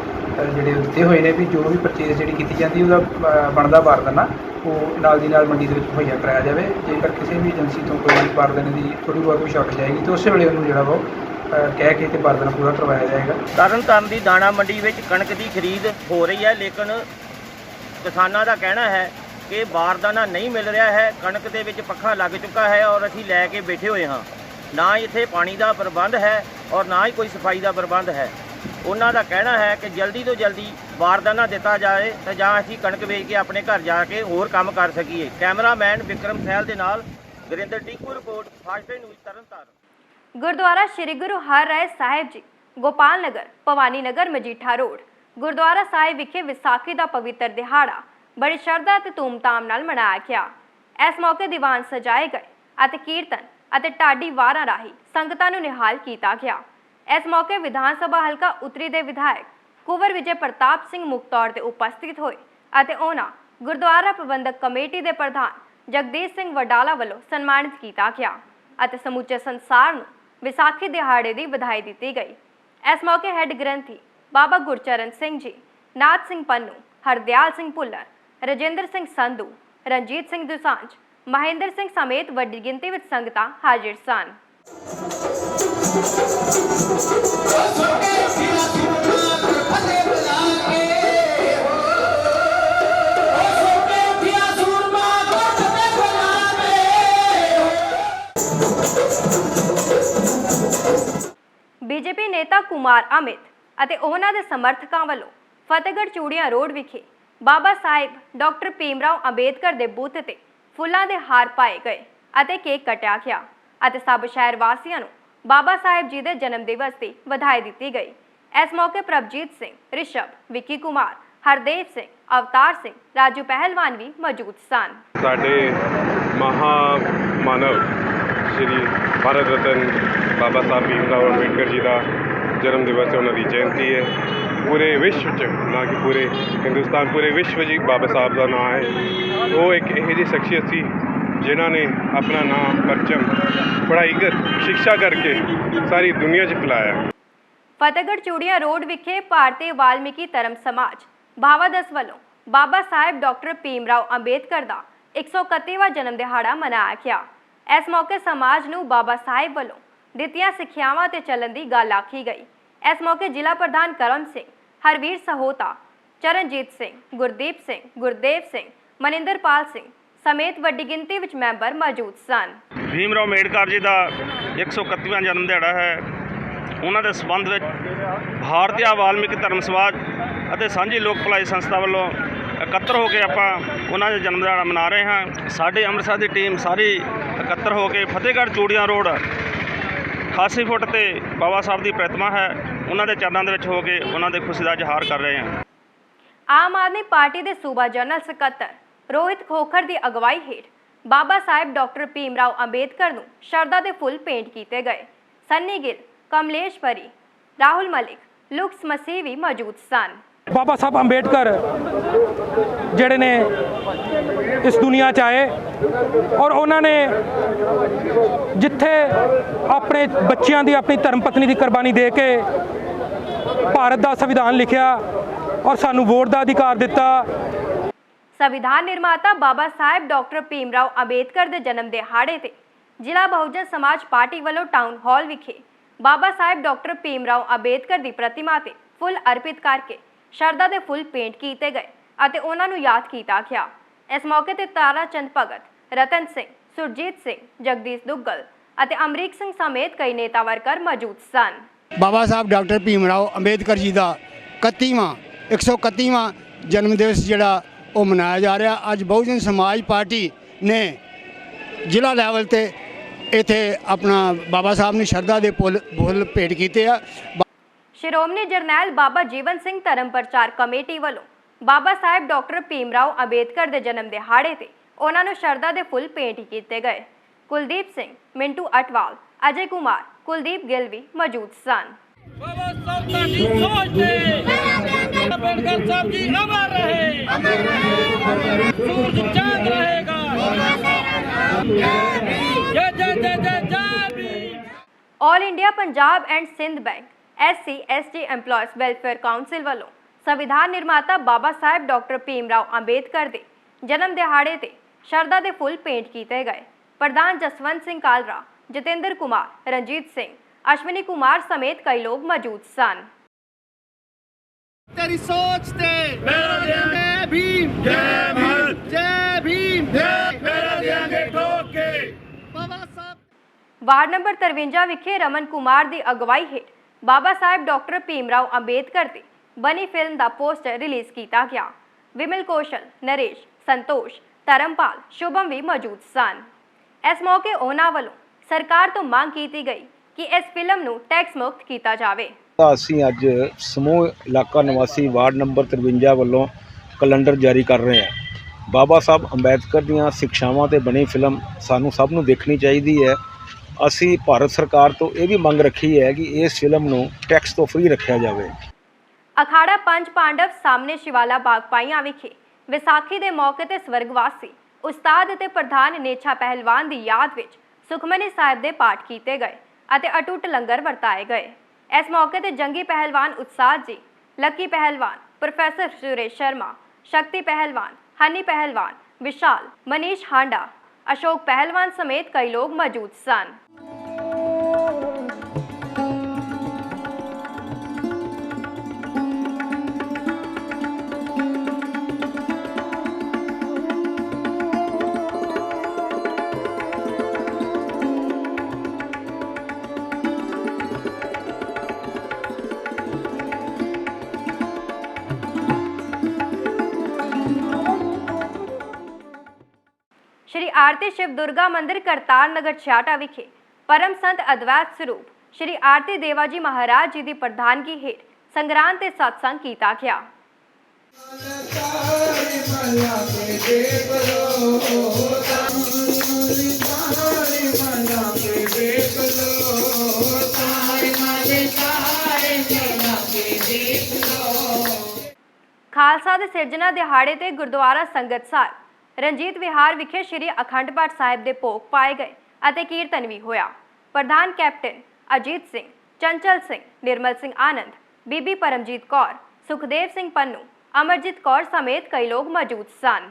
ਜਿਹੜੇ ਦਿੱਤੇ ਹੋਏ ਨੇ ਵੀ ਜੋ ਵੀ ਪਰਚੇਜ਼ ਜਿਹੜੀ ਕੀਤੀ ਜਾਂਦੀ ਉਹਦਾ ਬਣਦਾ ਬਾਰਦਾਨਾ ਉਹ ਨਾਲ ਦੀ ਨਾਲ ਮੰਡੀ ਦੇ ਵਿੱਚ ਮੁਹੱਈਆ ਕਰਾਇਆ ਜਾਵੇ। ਜੇਕਰ ਕਿਸੇ ਵੀ ਏਜੰਸੀ ਤੋਂ ਕੋਈ ਬਾਰਦਾਨੇ ਦੀ ਥੋੜ੍ਹੀ ਬਹੁਤ ਵੀ ਸ਼ਾਰਟ ਜਾਏਗੀ ਤਾਂ ਉਸੇ ਵੇਲੇ ਉਹਨੂੰ ਜਿਹੜਾ ਵਾ ਕਹਿ ਕੇ ਤੇ ਬਾਰਦਾਨਾ ਪੂਰਾ ਕਰਵਾਇਆ ਜਾਏਗਾ। ਤਰਨਤਾਰਨ ਦੀ ਦਾਣਾ ਮੰਡੀ ਵਿੱਚ ਕਣਕ ਦੀ ਖਰੀਦ ਹੋ ਰਹੀ ਹੈ, ਲੇਕਿਨ ਕਿਸਾਨਾਂ ਦਾ ਕਹਿਣਾ ਹੈ ਕਿ ਬਾਰਦਾਨਾ ਨਹੀਂ ਮਿਲ ਰਿਹਾ ਹੈ। ਕਣਕ ਦੇ ਵਿੱਚ ਪੱਖਾ ਲੱਗ ਚੁੱਕਾ ਹੈ ਔਰ ਅਸੀਂ ਲੈ ਕੇ ਬੈਠੇ ਹੋਏ ਹਾਂ। ਨਾ ਇੱਥੇ ਪਾਣੀ ਦਾ ਪ੍ਰਬੰਧ ਹੈ ਔਰ ਨਾ ਹੀ ਕੋਈ ਸਫਾਈ ਦਾ ਪ੍ਰਬੰਧ ਹੈ। ਉਹਨਾਂ ਦਾ ਕਹਿਣਾ ਹੈ ਕਿ ਜਲਦੀ ਤੋਂ ਜਲਦੀ ਬਾਰਦਾਨਾ ਦਿੱਤਾ ਜਾਏ ਤਾਂ ਜਾਂ ਅਸੀਂ ਕਣਕ ਵੇਚ ਕੇ ਆਪਣੇ ਘਰ ਜਾ ਕੇ ਹੋਰ ਕੰਮ ਕਰ ਸਕੀਏ। ਕੈਮਰਾਮੈਨ ਵਿਕਰਮ ਸਹਿਲ ਦੇ ਨਾਲ Gurinder Tiku report, fast news Tarntaran. Gurdwara Shri Guru Harrai Sahib ji Gopal Nagar, Bhawani Nagar, Majitha road Gurdwara Sahib ਵਿਖੇ ਵਿਸਾਖੀ ਦਾ ਪਵਿੱਤਰ ਦਿਹਾੜਾ ਬੜੀ ਸ਼ਰਧਾ ਅਤੇ ਧੂਮਧਾਮ ਨਾਲ ਮਨਾਇਆ ਗਿਆ। ਇਸ ਮੌਕੇ ਦੀਵਾਨ ਸਜਾਏ ਗਏ ਅਤੇ ਕੀਰਤਨ ਅਤੇ ਢਾਡੀ ਵਾਰਾਂ ਰਾਹੀਂ ਸੰਗਤਾਂ ਨੂੰ ਨਿਹਾਲ ਕੀਤਾ ਗਿਆ। ਇਸ ਮੌਕੇ ਵਿਧਾਨ ਸਭਾ ਹਲਕਾ ਉੱਤਰੀ ਦੇ ਵਿਧਾਇਕ ਕੁੰਵਰ ਵਿਜੇ ਪ੍ਰਤਾਪ ਸਿੰਘ ਮੁੱਖ ਤੌਰ ਤੇ ਉਪਸਥਿਤ ਹੋਏ ਅਤੇ ਉਹਨਾਂ ਗੁਰਦੁਆਰਾ ਪ੍ਰਬੰਧਕ ਕਮੇਟੀ ਦੇ ਪ੍ਰਧਾਨ ਜਗਦੀਸ਼ ਸਿੰਘ ਵਡਾਲਾ ਵੱਲੋਂ ਸਨਮਾਨਿਤ ਕੀਤਾ ਗਿਆ ਅਤੇ ਸਮੁੱਚੇ ਸੰਸਾਰ ਨੂੰ ਵਿਸਾਖੀ ਦਿਹਾੜੇ ਦੀ ਵਧਾਈ ਦਿੱਤੀ ਗਈ। ਇਸ ਮੌਕੇ ਹੈੱਡ ਗ੍ਰੰਥੀ ਬਾਬਾ ਗੁਰਚਰਨ ਸਿੰਘ ਜੀ, ਨਾਥ ਸਿੰਘ ਪੰਨੂ, ਹਰਦਿਆਲ ਸਿੰਘ ਭੁੱਲਰ, ਰਜਿੰਦਰ ਸਿੰਘ ਸੰਧੂ, ਰਣਜੀਤ ਸਿੰਘ ਦੁਸਾਂਝ, ਮਹਿੰਦਰ ਸਿੰਘ ਸਮੇਤ ਵੱਡੀ ਗਿਣਤੀ ਵਿੱਚ ਸੰਗਤਾਂ ਹਾਜ਼ਰ ਸਨ। ਬੀਜੇਪੀ ਨੇਤਾ ਕੁਮਾਰ ਅਮਿਤ ਅਤੇ ਉਹਨਾਂ ਦੇ ਸਮਰਥਕਾਂ ਵੱਲੋਂ ਫਤਿਹਗੜ੍ਹ ਚੂੜੀਆਂ ਰੋਡ ਵਿਖੇ ਬਾਬਾ ਸਾਹਿਬ ਡਾਕਟਰ ਭੀਮ ਰਾਓ ਅੰਬੇਦਕਰ ਦੇ ਬੁੱਤ ਤੇ ਫੁੱਲਾਂ ਦੇ ਹਾਰ ਪਾਏ ਗਏ ਅਤੇ ਕੇਕ ਕੱਟਿਆ ਗਿਆ ਅਤੇ ਸਭ ਸ਼ਹਿਰ ਵਾਸੀਆਂ ਨੂੰ ਬਾਬਾ ਸਾਹਿਬ ਜੀ ਦੇ ਜਨਮ ਦਿਵਸ ਦੀ ਵਧਾਈ ਦਿੱਤੀ ਗਈ। ਇਸ ਮੌਕੇ ਪ੍ਰਭਜੀਤ ਸਿੰਘ, ਰਿਸ਼ਭ, ਵਿੱਕੀ ਕੁਮਾਰ, हरदेव सिंह, अवतार सिंह, राजू पहलवान भी मौजूद सन। ਸਾਡੇ ਮਹਾਮਾਨਵ ਸ਼੍ਰੀ ਭਾਰਤ ਰਤਨ ਬਾਬਾ ਸਾਹਿਬ ਭੀਮ ਰਾਓ ਅੰਬੇਡਕਰ ਜੀ ਦਾ ਜਨਮ ਦਿਵਸ ਉਹਨਾਂ ਦੀ ਜਯੰਤੀ ਹੈ। ਪੂਰੇ ਵਿਸ਼ਵ 'ਚ, ਨਾ ਕਿ ਪੂਰੇ ਹਿੰਦੁਸਤਾਨ, ਪੂਰੇ ਵਿਸ਼ਵ 'ਚ ਬਾਬਾ ਸਾਹਿਬ ਦਾ ਨਾਂ ਹੈ। ਉਹ ਇੱਕ ਇਹੋ ਜਿਹੀ ਸ਼ਖਸੀਅਤ ਸੀ ਜਿਨ੍ਹਾਂ ਨੇ ਆਪਣਾ ਨਾਮ ਪਰਚਮ ਪੜ੍ਹਾਈ ਕਰ ਸਿੱਖਿਆ ਕਰਕੇ ਸਾਰੀ ਦੁਨੀਆ 'ਚ ਫੈਲਾਇਆ। फतेहगढ़ चूड़िया रोड विखे भारतीय वाल्मीकि धर्म समाज भावा 10 वालों बाबा साहेब डॉक्टर भीम राव अंबेडकर का 131वां जन्म दिहाड़ा मनाया गया। इस मौके समाज नूं बाबा साहेब वालों दित्तियां सिक्ख्यावां ते चलन दी गल आखी गई। इस मौके जिला प्रधान करम सिंह, हरवीर सहोता, चरणजीत सिंह, गुरदीप सिंह, गुरदेव सिंह, मनिंदरपाल सिंह समेत वड्डी गिनती विच मैंबर मौजूद सन। भीम राव अंबेडकर जी का 131वां जन्म दिहाड़ा है। ਉਹਨਾਂ ਦੇ ਸੰਬੰਧ ਵਿੱਚ ਭਾਰਤੀ ਵਾਲਮੀਕੀ ਧਰਮ ਸਮਾਜ ਅਤੇ ਸਾਂਝੀ ਲੋਕ ਭਲਾਈ ਸੰਸਥਾ ਵੱਲੋਂ ਇਕੱਤਰ ਹੋ ਕੇ ਆਪਾਂ ਉਹਨਾਂ ਦਾ ਜਨਮ ਦਿਹਾੜਾ ਮਨਾ ਰਹੇ ਹਾਂ। ਸਾਡੇ ਅੰਮ੍ਰਿਤਸਰ ਦੀ ਟੀਮ ਸਾਰੀ ਇਕੱਤਰ ਹੋ ਕੇ ਫਤਿਹਗੜ੍ਹ ਚੂੜੀਆਂ ਰੋਡ 88 ਫੁੱਟ ਤੇ ਬਾਬਾ ਸਾਹਿਬ ਦੀ ਪ੍ਰਤਿਮਾ ਹੈ, ਉਹਨਾਂ ਦੇ ਚਰਨਾਂ ਦੇ ਵਿੱਚ ਹੋ ਕੇ ਉਹਨਾਂ ਦੇ ਖੁਸ਼ੀ ਦਾ ਇਜ਼ਹਾਰ ਕਰ ਰਹੇ ਹਾਂ। ਆਮ ਆਦਮੀ ਪਾਰਟੀ ਦੇ ਸੂਬਾ ਜਨਰਲ ਸਕੱਤਰ ਰੋਹਿਤ ਖੋਖਰ ਦੀ ਅਗਵਾਈ ਹੇਠ ਬਾਬਾ ਸਾਹਿਬ ਡਾਕਟਰ ਭੀਮ ਰਾਓ ਅੰਬੇਡਕਰ ਨੂੰ ਸ਼ਰਧਾ ਦੇ ਫੁੱਲ ਭੇਂਟ ਕੀਤੇ ਗਏ। ਸन्नी गिल, कमलेश परी, राहुल मलिक, लुक्स मसीह भी मौजूद सन। बाबा साहब अंबेडकर ਜਿਹੜੇ ਨੇ ਇਸ ਦੁਨੀਆ 'ਚ ਆਏ ਔਰ ਉਹਨਾਂ ਨੇ ਜਿੱਥੇ ਆਪਣੇ ਬੱਚਿਆਂ ਦੀ, ਆਪਣੀ ਧਰਮ ਪਤਨੀ ਦੀ ਕੁਰਬਾਨੀ ਦੇ ਕੇ ਭਾਰਤ ਦਾ ਸੰਵਿਧਾਨ ਲਿਖਿਆ ਔਰ ਸਾਨੂੰ ਵੋਟ ਦਾ ਅਧਿਕਾਰ ਦਿੱਤਾ। संविधान निर्माता बाबा साहेब डॉक्टर भीम राव अंबेडकर के जन्म दिहाड़े ते जिला बहुजन समाज पार्टी वालों टाउन हॉल विखे बाबा साहेब डॉक्टर भीम राव अंबेडकर की प्रतिमा ते फुल अर्पित करके शरदा के फुल भेंट किए गए और उन्होंने याद किया गया। इस मौके ते तारा चंद भगत, रतन सिंह, सुरजीत सिंह, जगदीश दुग्गल और अमरीक सिंह समेत कई नेता वर्कर मौजूद सन। बाबा साहब डॉक्टर भीम राव अंबेडकर जी का 131वां जन्म दिवस जोड़ा ਉਹ ਮਨਾਇਆ ਜਾ ਰਿਹਾ। ਅੱਜ ਬਹੁਜਨ ਸਮਾਜ ਪਾਰਟੀ ਨੇ ਜ਼ਿਲ੍ਹਾ ਲੈਵਲ ਤੇ ਇੱਥੇ ਆਪਣਾ ਬਾਬਾ ਸਾਹਿਬ ਨੂੰ ਸ਼ਰਧਾ ਦੇ ਫੁੱਲ ਭੇਟ ਕੀਤੇ ਆ। ਸ਼੍ਰੋਮਣੀ ਜਰਨੈਲ ਬਾਬਾ ਜੀਵਨ ਸਿੰਘ ਧਰਮ ਪ੍ਰਚਾਰ ਕਮੇਟੀ ਵੱਲੋਂ ਬਾਬਾ ਸਾਹਿਬ ਡਾਕਟਰ ਭੀਮ ਰਾਓ ਅੰਬੇਡਕਰ ਦੇ ਜਨਮ ਦਿਹਾੜੇ ਤੇ ਉਹਨਾਂ ਨੂੰ ਸ਼ਰਧਾ ਦੇ ਫੁੱਲ ਭੇਂਟ ਕੀਤੇ ਗਏ। ਕੁਲਦੀਪ ਸਿੰਘ, ਮਿੰਟੂ ਅਟਵਾਲ, ਅਜੇ ਕੁਮਾਰ, ਕੁਲਦੀਪ ਗਿੱਲ ਵੀ ਮੌਜੂਦ ਸਨ। बाबा साहब की सोच थे अंबेडकर साहब जी अमर रहे, सूरज चांद रहेगा। जय जय जय जय जय। All India Punjab and Sindh bank SC ST employees welfare council वालों संविधान निर्माता बाबा साहेब डॉक्टर भीम राव अंबेडकर के जन्म दिहाड़े ते शरदा के फुल भेंट किए गए। प्रधान जसवंत सिंह कालरा, जतेंद्र कुमार, रंजीत सिंह, अश्विनी कुमार समेत कई लोग मौजूद सन। तेरी सोच ते मेरा देंगे भीम, जय भीम, जय भीम, मेरा देंगे ठोक के। बाबा साहब वार्ड नंबर 53 विखे रमन कुमार की अगवाई हेठ बाबा साहेब डॉक्टर भीम राव अंबेडकर ते बनी फिल्म का पोस्टर रिलीज किया गया। विमल कौशल, नरेश, संतोष, धर्मपाल, शुभम भी मौजूद सन। इस मौके उन्होंने वालों सरकार तो मांग की गई कि इस फिल्म ਨੂੰ टैक्स मुक्त किया जाए। ਅਸੀਂ ਅੱਜ ਸਮੂਹ ਇਲਾਕਾ ਨਿਵਾਸੀ ਵਾਰਡ ਨੰਬਰ 53 ਵੱਲੋਂ ਕੈਲੰਡਰ ਜਾਰੀ ਕਰ ਰਹੇ ਹਾਂ। ਬਾਬਾ ਸਾਹਿਬ ਅੰਬੇਦਕਰ ਦੀਆਂ ਸਿੱਖਿਆਵਾਂ ਤੇ ਬਣੀ ਫਿਲਮ ਸਾਨੂੰ ਸਭ ਨੂੰ ਦੇਖਣੀ ਚਾਹੀਦੀ ਹੈ। ਅਸੀਂ ਭਾਰਤ ਸਰਕਾਰ ਤੋਂ ਇਹ ਵੀ ਮੰਗ ਰੱਖੀ ਹੈ ਕਿ ਇਸ ਫਿਲਮ ਨੂੰ ਟੈਕਸ ਤੋਂ ਫ੍ਰੀ ਰੱਖਿਆ ਜਾਵੇ। ਅਖਾੜਾ ਪੰਜ ਪਾਂਡਵ ਸਾਹਮਣੇ ਸ਼ਿਵਾਲਾ ਬਾਗ ਪਾਈਆਂ ਵਿਖੇ ਵਿਸਾਖੀ ਦੇ ਮੌਕੇ ਤੇ ਸਵਰਗਵਾਸੀ ਉਸਤਾਦ ਅਤੇ ਪ੍ਰਧਾਨ ਨੇਛਾ ਪਹਿਲਵਾਨ ਦੀ ਯਾਦ ਵਿੱਚ ਸੁਖਮਨੀ ਸਾਹਿਬ ਦੇ ਪਾਠ ਕੀਤੇ ਗਏ ਅਤੇ ਅਟੁੱਟ ਲੰਗਰ ਵਰਤਾਏ ਗਏ। इस मौके पर जंगी पहलवान उत्साह जी, लकी पहलवान, प्रोफेसर सुरेश शर्मा, शक्ति पहलवान, हनी पहलवान, विशाल, मनीष हांडा, अशोक पहलवान समेत कई लोग मौजूद सन। श्री आरती शिव दुर्गा मंदिर करतार नगर छाटा विखे परम संत अद्वैत स्वरूप श्री आरती देवाजी महाराज जी की प्रधानगी हेठ संग्रांद ते सत्संग किया गया। ਖਾਲਸਾ ਦੇ ਸਿਰਜਣਾ ਦਿਹਾੜੇ ਤੇ ਗੁਰਦੁਆਰਾ ਸੰਗਤ ਸਾਹਿਬ ਰਣਜੀਤ ਵਿਹਾਰ ਵਿਖੇ ਸ਼੍ਰੀ ਅਖੰਡ ਪਾਠ ਸਾਹਿਬ ਦੇ ਭੋਗ ਪਾਏ ਗਏ ਅਤੇ ਕੀਰਤਨ ਵੀ ਹੋਇਆ। ਪ੍ਰਧਾਨ ਕੈਪਟਨ ਅਜੀਤ ਸਿੰਘ, ਚੰਚਲ ਸਿੰਘ, ਨਿਰਮਲ ਸਿੰਘ ਆਨੰਦ, ਬੀਬੀ ਪਰਮਜੀਤ ਕੌਰ, ਸੁਖਦੇਵ ਸਿੰਘ ਪੰਨੂ, ਅਮਰਜੀਤ ਕੌਰ ਸਮੇਤ ਕਈ ਲੋਕ ਮੌਜੂਦ ਸਨ।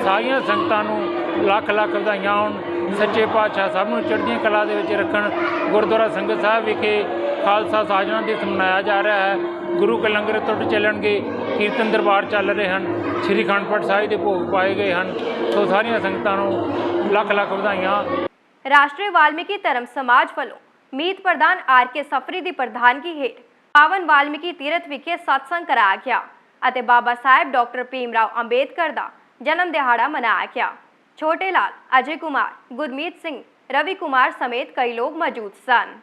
ਸਾਰੀਆਂ ਸੰਗਤਾਂ ਨੂੰ ਲੱਖ ਲੱਖ ਵਧਾਈਆਂ ਹੋਣ। ਸੱਚੇ ਪਾਤਸ਼ਾਹ ਸਭ ਨੂੰ ਚੜ੍ਹਦੀਆਂ ਕਲਾ ਦੇ ਵਿੱਚ ਰੱਖਣ। ਗੁਰਦੁਆਰਾ ਸੰਗਤ ਸਾਹਿਬ ਵਿਖੇ ਖਾਲਸਾ ਸਾਜਣਾ ਦਿਵਸ ਮਨਾਇਆ ਜਾ ਰਿਹਾ ਹੈ। ਗੁਰੂ ਕੇ ਲੰਗਰ ਟੁੱਟ ਚੱਲਣਗੇ, ਕੀਰਤਨ ਦਰਬਾਰ ਚੱਲ ਰਹੇ ਹਨ, ਸ੍ਰੀ ਅਖੰਡ ਪਾਠ ਸਾਹਿਬ ਦੇ ਭੋਗ ਪਾਏ ਗਏ ਹਨ। ਸੋ ਸਾਰੀਆਂ ਸੰਗਤਾਂ ਨੂੰ ਲੱਖ ਲੱਖ ਵਧਾਈਆਂ। ਰਾਸ਼ਟਰੀ ਵਾਲਮੀਕੀ ਧਰਮ ਸਮਾਜ ਵੱਲੋਂ ਮੀਤ ਪ੍ਰਧਾਨ ਆਰ.ਕੇ. ਸਫਰੀ ਦੀ ਪ੍ਰਧਾਨਗੀ ਹੇਠ ਪਾਵਨ ਵਾਲਮੀਕੀ ਤੀਰਥ ਵਿਖੇ ਸਤਸੰਗ ਕਰਾਇਆ ਗਿਆ ਅਤੇ ਬਾਬਾ ਸਾਹਿਬ ਡਾਕਟਰ ਭੀਮ ਰਾਓ ਅੰਬੇਦਕਰ ਦਾ ਜਨਮ ਦਿਹਾੜਾ ਮਨਾਇਆ ਗਿਆ। ਛੋਟੇ ਲਾਲ, ਅਜੇ ਕੁਮਾਰ, ਗੁਰਮੀਤ ਸਿੰਘ, ਰਵੀ ਕੁਮਾਰ ਸਮੇਤ ਕਈ ਲੋਕ ਮੌਜੂਦ ਸਨ।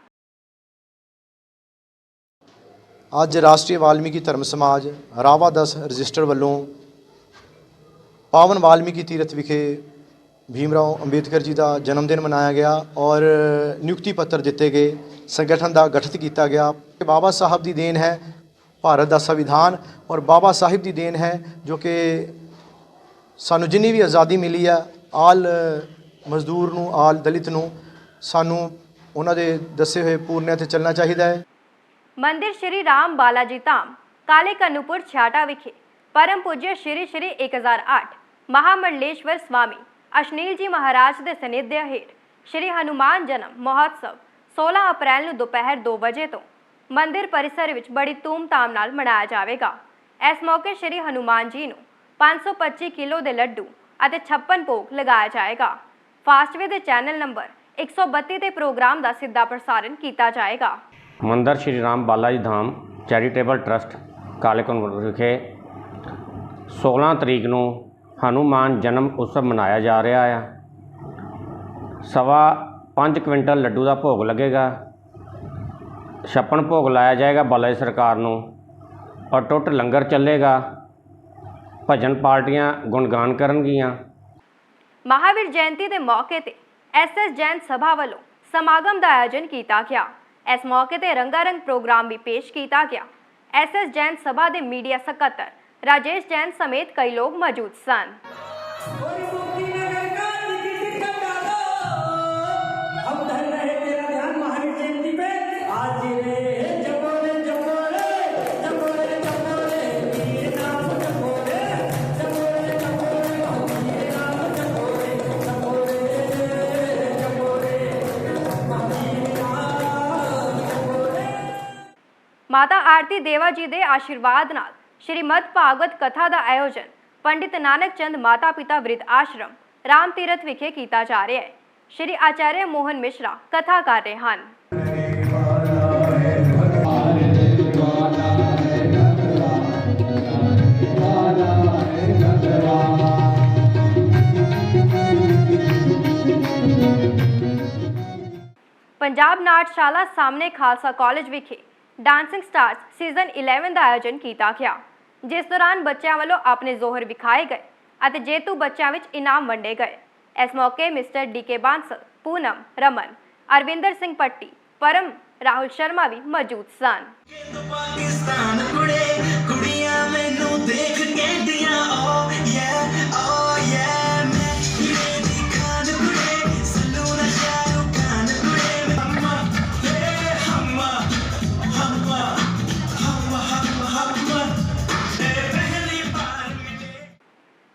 ਅੱਜ ਰਾਸ਼ਟਰੀ ਵਾਲਮੀਕੀ ਧਰਮ ਸਮਾਜ ਰਾਵਾ 10 ਰਜਿਸਟਰ ਵੱਲੋਂ ਪਾਵਨ ਵਾਲਮੀਕੀ ਤੀਰਥ ਵਿਖੇ ਭੀਮ ਰਾਓ ਅੰਬੇਦਕਰ ਜੀ ਦਾ ਜਨਮ ਦਿਨ ਮਨਾਇਆ ਗਿਆ ਔਰ ਨਿਯੁਕਤੀ ਪੱਤਰ ਦਿੱਤੇ ਗਏ। ਸੰਗਠਨ ਦਾ ਗਠਿਤ ਕੀਤਾ ਗਿਆ। ਬਾਬਾ ਸਾਹਿਬ ਦੀ ਦੇਣ ਹੈ ਭਾਰਤ ਦਾ ਸੰਵਿਧਾਨ ਔਰ ਬਾਬਾ ਸਾਹਿਬ ਦੀ ਦੇਣ ਹੈ ਜੋ ਕਿ ਸਾਨੂੰ ਜਿੰਨੀ ਵੀ ਆਜ਼ਾਦੀ ਮਿਲੀ ਆ ਆਲ ਮਜ਼ਦੂਰ ਨੂੰ, ਆਲ ਦਲਿਤ ਨੂੰ, ਸਾਨੂੰ ਉਹਨਾਂ ਦੇ ਦੱਸੇ ਹੋਏ ਪੂਰਨਿਆਂ 'ਤੇ ਚੱਲਣਾ ਚਾਹੀਦਾ ਹੈ। ਮੰਦਿਰ ਸ਼੍ਰੀ ਰਾਮ ਬਾਲਾ ਜੀ ਧਾਮ ਕਾਲੇ ਕਨੂਪੁਰ ਛਾਟਾ ਵਿਖੇ परम पूज्य श्री श्री 1008 महामंडलेश्वर स्वामी अशनील जी महाराज के सानिध्य हेठ श्री हनुमान जन्म महोत्सव 16 अप्रैल ਨੂੰ दोपहर 2 ਵਜੇ ਤੋਂ मंदिर परिसर ਵਿੱਚ बड़ी ਧੂਮਧਾਮ ਨਾਲ ਮਨਾਇਆ ਜਾਵੇਗਾ। ਇਸ ਮੌਕੇ श्री हनुमान जी ਨੂੰ 525 किलो ਦੇ ਲੱਡੂ ਅਤੇ 56 ਭੋਗ ਲਗਾਇਆ ਜਾਏਗਾ। ਫਾਸਟਵੇ ਦੇ ਚੈਨਲ ਨੰਬਰ 132 ਦੇ ਪ੍ਰੋਗਰਾਮ ਦਾ ਸਿੱਧਾ ਪ੍ਰਸਾਰਣ ਕੀਤਾ ਜਾਏਗਾ। ਮੰਦਰ ਸ਼੍ਰੀ ਰਾਮ ਬਾਲਾ ਜੀ ਧਾਮ ਚੈਰੀਟੇਬਲ ਟਰਸਟ ਕਾਲੇ ਕਨੂਪੁਰ ਵਿਖੇ 16 ਤਰੀਕ ਨੂੰ ਹਨੂਮਾਨ ਜਨਮ ਉਤਸਵ ਮਨਾਇਆ ਜਾ ਰਿਹਾ ਆ। 5.25 ਕੁਇੰਟਲ ਲੱਡੂ ਦਾ ਭੋਗ ਲੱਗੇਗਾ। 56 ਭੋਗ ਲਾਇਆ ਜਾਏਗਾ ਬਾਲਾ ਜੀ ਸਰਕਾਰ ਨੂੰ ਔਰ ਟੁੱਟ ਲੰਗਰ ਚੱਲੇਗਾ। ਭਜਨ ਪਾਰਟੀਆਂ ਗੁਣਗਾਨ ਕਰਨਗੀਆਂ। महावीर जयंती के मौके ते SS जैन सभा वालों समागम का आयोजन किया गया। इस मौके ते रंगारंग प्रोग्राम भी पेश किया गया। SS जैन सभा के मीडिया सकत्तर राजेश जैन समेत कई लोग मौजूद सन। माता आरती देवा जी के आशीर्वाद नाल श्रीमद भागवत कथा का आयोजन पंडित नानक चंद माता पिता वृद्ध आश्रम राम तीरथ विखे किया जा रहा है। श्री आचार्य मोहन मिश्रा कथा कर रहे हैं। पंजाब नाटशाला सामने खालसा कॉलेज विखे डांसिंग स्टार्स सीजन 11 का आयोजन किया गया, जिस दौरान बच्चों वालों अपने जोहर विखाए गए और जेतू बच्चों में इनाम वंडे गए। इस मौके मिस्टर DK बांसल, पूनम, रमन, अरविंदर सिंह पट्टी, परम, राहुल शर्मा भी मौजूद सन।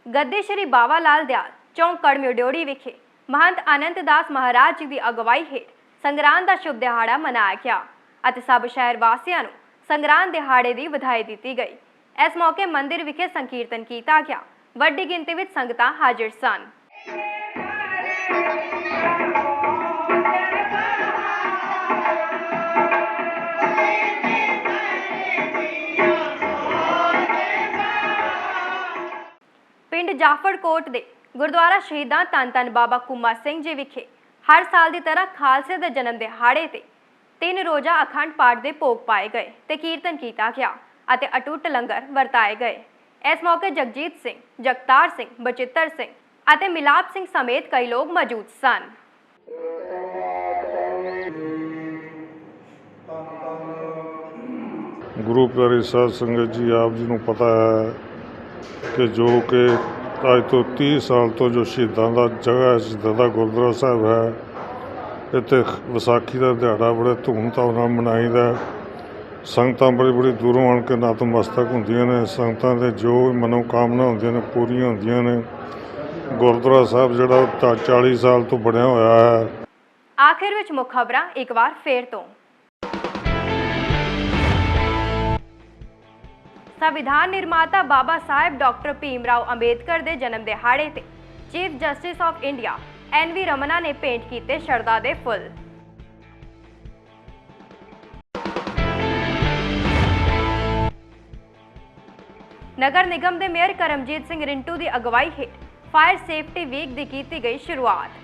गद्दी श्री बाबा लाल दयाल चौंक कड़म्योड्योड़ी विखे महंत अनंत दास महाराज जी की अगवाई हेठ संगरांद का शुभ दिहाड़ा मनाया गया और सब शहर वासियों को संगरांद दिहाड़े की बधाई दी गई। इस मौके मंदिर विखे संकीर्तन किया गया। वड्डी गिनती में संगतां हाजिर सन। पिंड जाफड़कोट दे गुरुद्वारा शहीदां धन धन बाबा कुमा सिंह जी विखे हर साल की तरह खालसे के जन्म दिहाड़े ते 3 रोज़ा अखंड पाठ के भोग पाए गए ते कीर्तन किया गया अते अटुट लंगर वरताए गए। इस मौके जगजीत सिंह, जगतार सिंह, बचित्तर सिंह अते मिलाप सिंह समेत कई लोग मौजूद सन। गुरु प्यारी साध संगत जी, आप जी को पता है कि जो कि अज तो 30 साल तो जो शहीदों का जगह है, शहीदों का गुरुद्वारा साहब है, इतने विसाखी का दिहाड़ा बड़े धूमधाम नाल मनाईदा। संगतां बड़ी दूरों आन के नतमस्तक होंदियां ने। संगतां दे जो मनोकामना होंदियां ने पूरियां होंदियां ने। गुरुद्वारा साहब जिहड़ा 40 साल तो बनया होया है। आखिर विच मुख खबरां एक बार फेर तो। संविधान निर्माता बाबा साहेब डॉक्टर भीमराव अंबेडकर के जन्म दिहाड़े ते chief justice of India NV Ramana ने भेंट किए शरदा दे फुल। नगर निगम के मेयर करमजीत सिंह रिंटू की अगवाई हेठ फायर सेफ्टी वीक की की गई शुरुआत।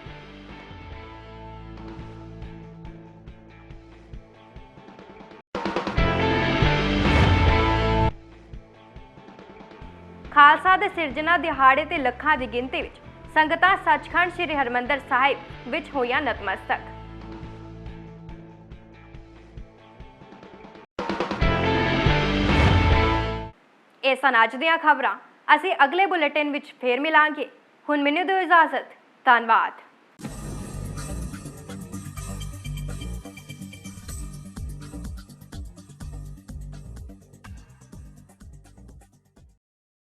खालसा दे सिरजना दिहाड़े ते लखां की गिनती विच संगतां सचखंड श्री हरमंदर साहिब विच होईयां नतमस्तक। ਇਹ ਸਨ ਅੱਜ ਦੀਆਂ ਖਬਰਾਂ। ਅਸੀਂ ਅਗਲੇ ਬੁਲੇਟਿਨ ਵਿੱਚ ਫੇਰ ਮਿਲਾਂਗੇ। ਹੁਣ ਮੈਨੂੰ ਦਿਓ ਇਜਾਜ਼ਤ। ਧੰਨਵਾਦ।